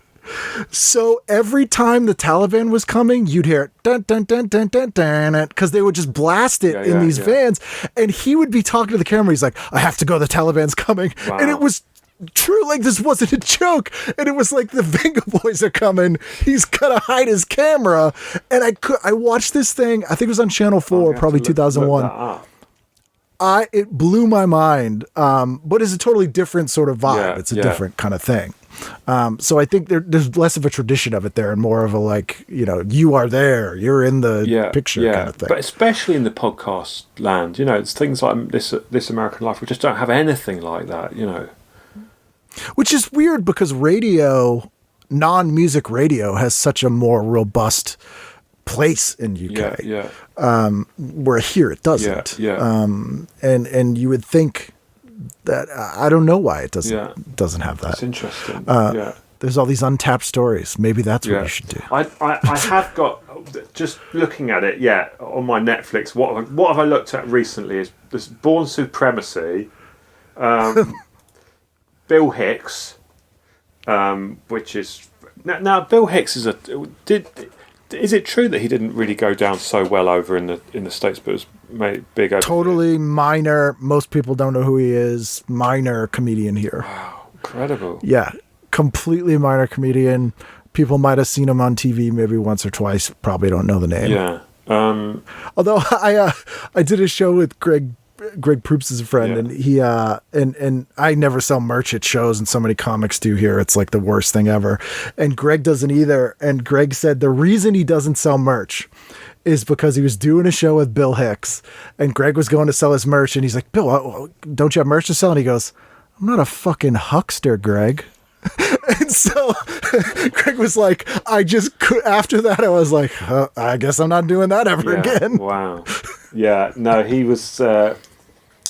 So every time the Taliban was coming, you'd hear dun dun dun dun dun dun, because they would just blast it in these vans. And he would be talking to the camera. He's like, I have to go. The Taliban's coming. Wow. And it was true. Like, this wasn't a joke. And it was like, the Venga Boys are coming. He's got to hide his camera. And I watched this thing. I think it was on Channel 4, probably 2001. It blew my mind. But it's a totally different sort of vibe. It's a different kind of thing. So I think there's less of a tradition of it there and more of a like, you are there, you're in the picture kind of thing. But especially in the podcast land, it's things like This American Life. We just don't have anything like that, Which is weird because radio, non-music radio, has such a more robust place in UK. Where here it doesn't. And you would think that I don't know why it doesn't have that. That's interesting. There's all these untapped stories. Maybe that's what you should do. I have got, just looking at it, on my Netflix, what have I looked at recently is this Bourne Supremacy, Bill Hicks, which is now Bill Hicks is is it true that he didn't really go down so well over in the States, but was made big over totally here? Minor. Most people don't know who he is. Minor comedian here. Wow, incredible. Yeah, completely minor comedian. People might have seen him on TV maybe once or twice. Probably don't know the name. Yeah. Although I did a show with Greg Proops is a friend, and he and I never sell merch at shows, and so many comics do here. It's like the worst thing ever. And Greg doesn't either. And Greg said the reason he doesn't sell merch is because he was doing a show with Bill Hicks, and Greg was going to sell his merch, and he's like, Bill, don't you have merch to sell? And he goes, I'm not a fucking huckster, Greg. And so Greg was like, after that, I was like, I guess I'm not doing that ever again. Wow. Yeah, no, he was, a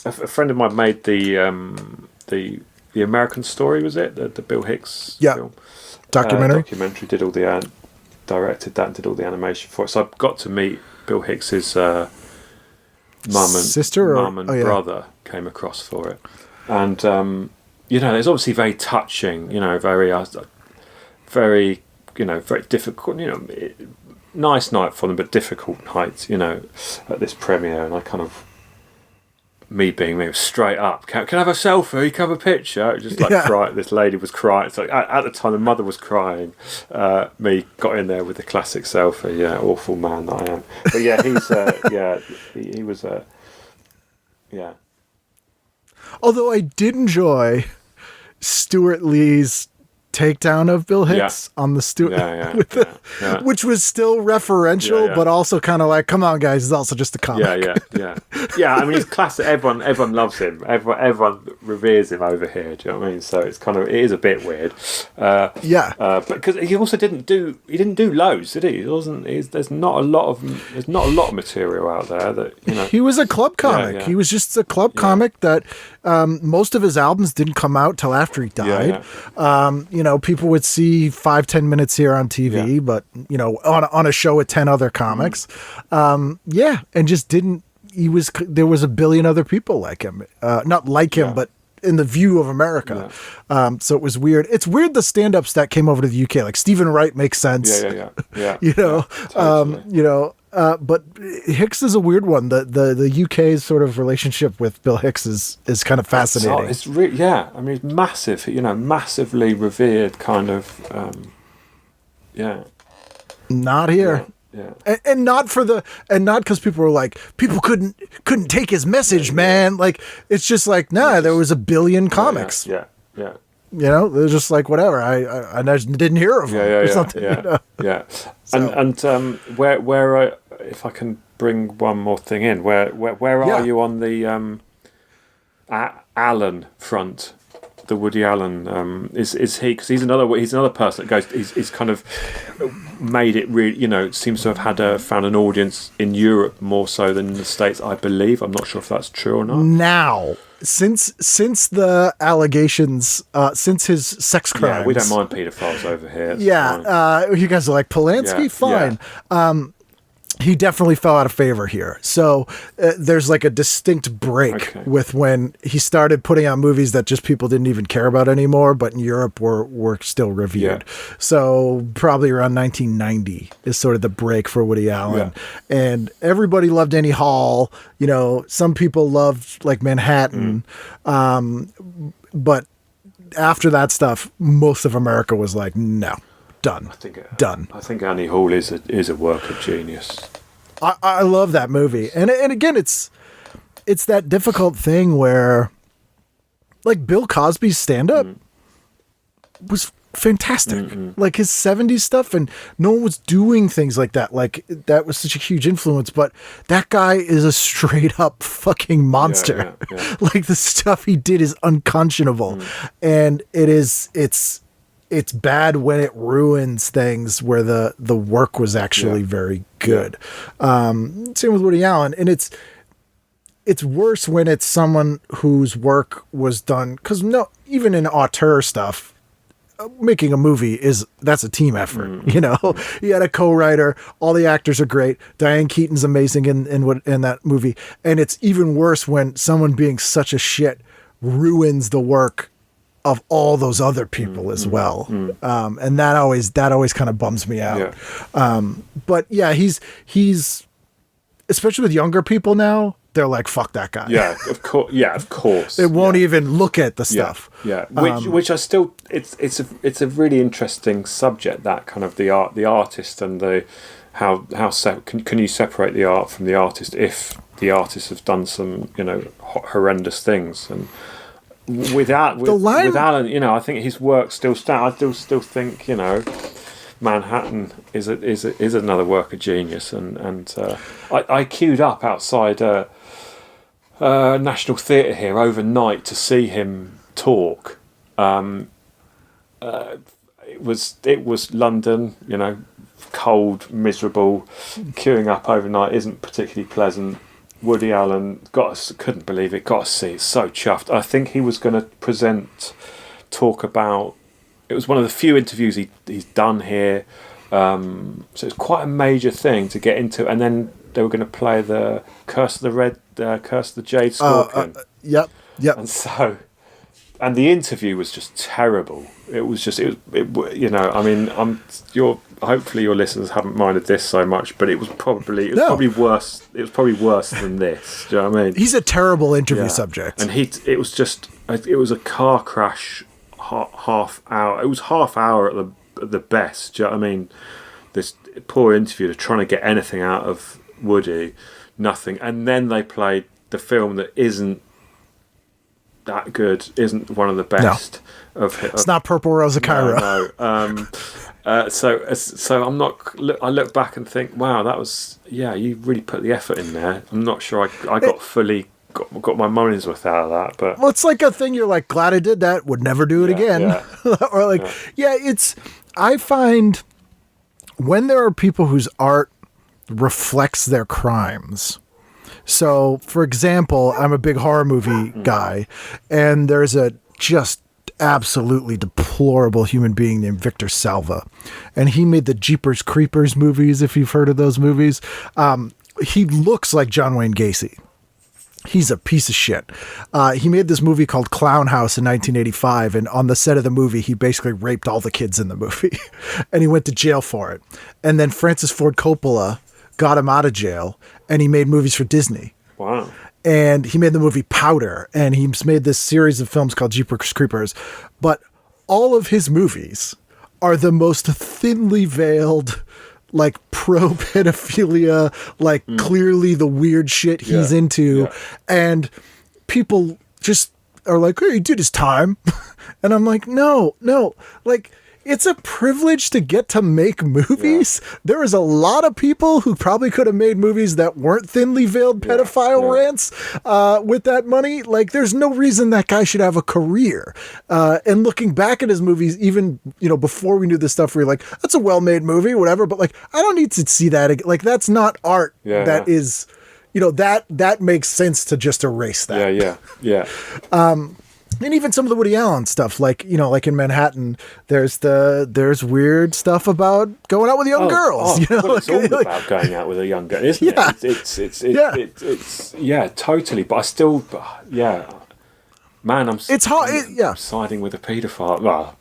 friend of mine made the American Story, was it? The Bill Hicks film. Documentary, did all the, directed that and did all the animation for it. So I got to meet Bill Hicks's mum and brother came across for it. And, it's obviously very touching, very very difficult, nice night for them, but difficult night, at this premiere. And I kind of, me being straight up, can I have a selfie? Can I have a picture? Just cry. This lady was crying. So at the time, the mother was crying. Me got in there with the classic selfie. Yeah, awful man that I am. But yeah, he's he was yeah. Although I did enjoy Stuart Lee's takedown of Bill Hicks on the which was still referential, but also kind of like, come on, guys, he's also just a comic. Yeah. I mean, he's classic. Everyone loves him. Everyone reveres him over here. Do you know what I mean? So it is a bit weird. But because he also didn't do loads, did he? There's not a lot of material out there that He was a club comic. He was just a club comic that most of his albums didn't come out till after he died. People would see 5-10 minutes here on TV, but on a show with 10 other comics, and just didn't. There was a billion other people like him, not like him, but in the view of America. So it was weird. It's weird the stand-ups that came over to the UK, like Stephen Wright makes sense. Yeah. Totally. But Hicks is a weird one. The UK's sort of relationship with Bill Hicks is kind of fascinating. It's I mean, it's massive. Massively revered kind of. Not here. Yeah. And not because people were like, people couldn't take his message, man. Like, it's just like, there was a billion comics. Yeah. They're just like, whatever. I didn't hear of him or something. Yeah. So. And where if I can bring one more thing in, where are you on the Allen front? The Woody Allen is he, because he's another person that goes, he's kind of made it really, seems to have found an audience in Europe more so than in the States, I believe. I'm not sure if that's true or not. Now, since the allegations, since his sex crimes, we don't mind pedophiles over here. It's you guys are like, Polanski, fine. Yeah. He definitely fell out of favor here. So there's like a distinct break with when he started putting out movies that just people didn't even care about anymore, but in Europe were still reviewed. Yeah. So probably around 1990 is sort of the break for Woody Allen. Yeah. And everybody loved Annie Hall. Some people loved like Manhattan. But after that stuff, most of America was like, no. Done. Done. I think Annie Hall is a work of genius. I love that movie, and again, it's that difficult thing where, like, Bill Cosby's stand-up was fantastic. Like his 70s stuff, and no one was doing things like that. Like, that was such a huge influence, but that guy is a straight up fucking monster. Yeah. Like, the stuff he did is unconscionable, and it's bad when it ruins things where the work was actually very good. Same with Woody Allen. And it's worse when it's someone whose work was done, because even in auteur stuff, making a movie that's a team effort. You had a co-writer, all the actors are great. Diane Keaton's amazing in that movie. And it's even worse when someone being such a shit ruins the work of all those other people as well. And that always kind of bums me out. But yeah, he's especially with younger people now, they're like, fuck that guy. Yeah, of course. They won't even look at the stuff. Yeah. Which I still, it's a really interesting subject, that kind of the artist and the how can you separate the art from the artist if the artist has done some horrendous things. And with Allen, I think his work still stands. I still think, Manhattan is another work of genius, and I queued up outside National Theatre here overnight to see him talk. It was London, cold, miserable. Queuing up overnight isn't particularly pleasant. Woody Allen, couldn't believe it, got to see it, so chuffed. I think he was going to talk about, it was one of the few interviews he's done here, so it's quite a major thing to get into, and then they were going to play the Curse of the Jade Scorpion. Yep. And the interview was just terrible. It was hopefully your listeners haven't minded this so much, but it was probably worse. It was probably worse than this. Do you know what I mean? He's a terrible interview subject. And it was a car crash half hour. It was half hour at the best. Do you know what I mean? This poor interviewer trying to get anything out of Woody, nothing. And then they played the film that isn't that good, isn't one of the best it's not Purple Rose of Cairo. No. So I'm not. I look back and think, wow, that was you really put the effort in there. I'm not sure I got my money's worth out of that, but it's like a thing. You're like, glad I did that. Would never do it again. Or like, it's. I find when there are people whose art reflects their crimes. So, for example, I'm a big horror movie guy, and there's a just absolutely deplorable human being named Victor Salva, and he made the Jeepers Creepers movies, if you've heard of those movies. He looks like John Wayne Gacy. He's a piece of shit. He made this movie called Clown House in 1985, and on the set of the movie, he basically raped all the kids in the movie, and he went to jail for it. And then Francis Ford Coppola got him out of jail, and he made movies for Disney. Wow. And he made the movie Powder, and he's made this series of films called Jeepers Creepers. But all of his movies are the most thinly veiled, like pro-pedophilia, like clearly the weird shit he's into. Yeah. And people just are like, hey, he did his time. And I'm like, no, like, it's a privilege to get to make movies. Yeah. There is a lot of people who probably could have made movies that weren't thinly veiled pedophile rants with that money. Like, there's no reason that guy should have a career. And looking back at his movies, even, before we knew this stuff, we were like, that's a well-made movie, whatever. But like, I don't need to see that. Like, that's not art. Yeah. That is, that makes sense to just erase that. Yeah. And even some of the Woody Allen stuff, like, like in Manhattan, there's weird stuff about going out with young girls. Well, it's all about going out with a young girl, isn't it? It's totally. But I still, man, it's hard. I'm siding with a paedophile. Well,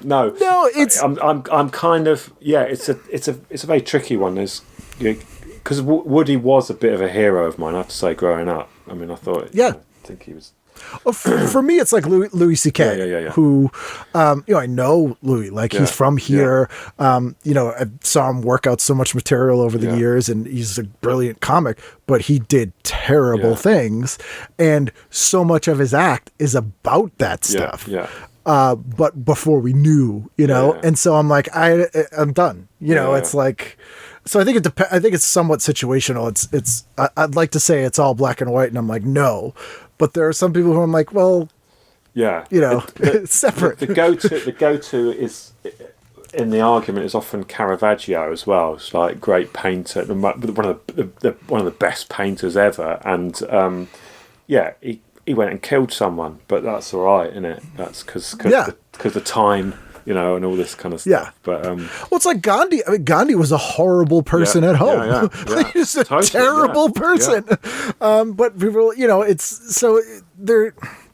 no, it's. I'm kind of It's a very tricky one. There's because Woody was a bit of a hero of mine, I have to say, growing up. I mean, I thought. I think he was. For me, it's like Louis C.K. Who, I know Louis, like he's from here. I saw him work out so much material over the years, and he's a brilliant comic, but he did terrible things. And so much of his act is about that stuff. But before we knew, and so I'm like, I'm done. It's like, so I think I think it's somewhat situational. I'd like to say it's all black and white, and I'm like, no. But there are some people who I'm like, well, it's separate. The go-to is in the argument is often Caravaggio as well. It's like great painter, one of the best painters ever, and he went and killed someone, but that's all right, isn't it? That's because the time. And all this kind of stuff. Yeah. But it's like Gandhi. I mean, Gandhi was a horrible person at home. He's a terrible person. But people, it's so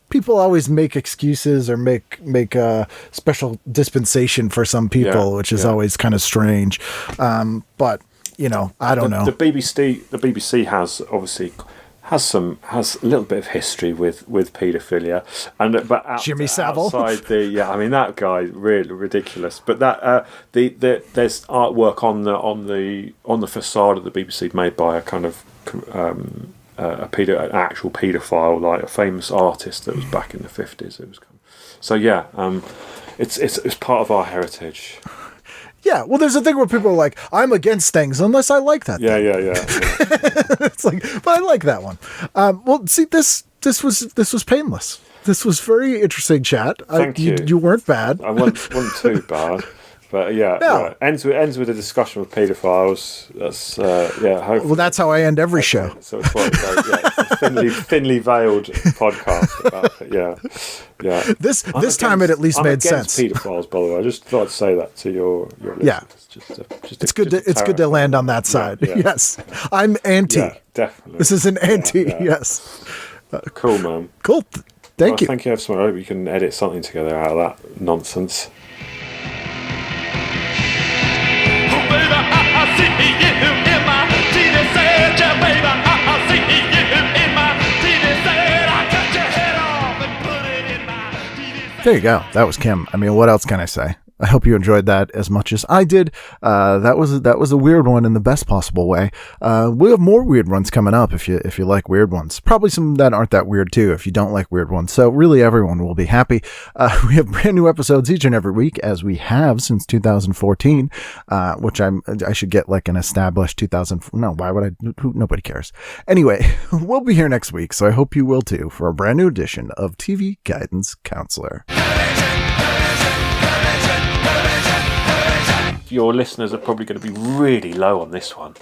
people always make excuses or make a special dispensation for some people, which is always kind of strange. But I don't know. The BBC has obviously. Has a little bit of history with paedophilia, but Jimmy Savile. Outside that guy really ridiculous. But that there's artwork on the facade of the BBC made by a kind of an actual paedophile, like a famous artist that was back in the 50s. It was it's part of our heritage. Yeah, well, there's a thing where people are like, I'm against things unless I like that thing. Yeah. It's like, but I like that one. Well, see, this was painless. This was very interesting chat. Thank you. You weren't bad. I wasn't too bad. But ends with a discussion with paedophiles. That's hopefully. Well, that's how I end every show. So it's quite it's a thinly veiled podcast about it. This time it at least made sense. Paedophiles, by the way. I just thought I'd say that to your listeners. Yeah, it's good to land on that side. Yeah. Yes, I'm anti. Yeah, definitely. This is an anti. Yes. Cool, man. Cool. Thank you. Thank you ever so much. I hope you can edit something together out of that nonsense. There you go. That was Kim. I mean, what else can I say? I hope you enjoyed that as much as I did. That was a weird one in the best possible way. We have more weird ones coming up if you like weird ones. Probably some that aren't that weird too if you don't like weird ones. So really everyone will be happy. We have brand new episodes each and every week, as we have since 2014, which I should get like an established 2000. No, why would I? Nobody cares. Anyway, we'll be here next week, so I hope you will too for a brand new edition of TV Guidance Counselor. Your listeners are probably going to be really low on this one.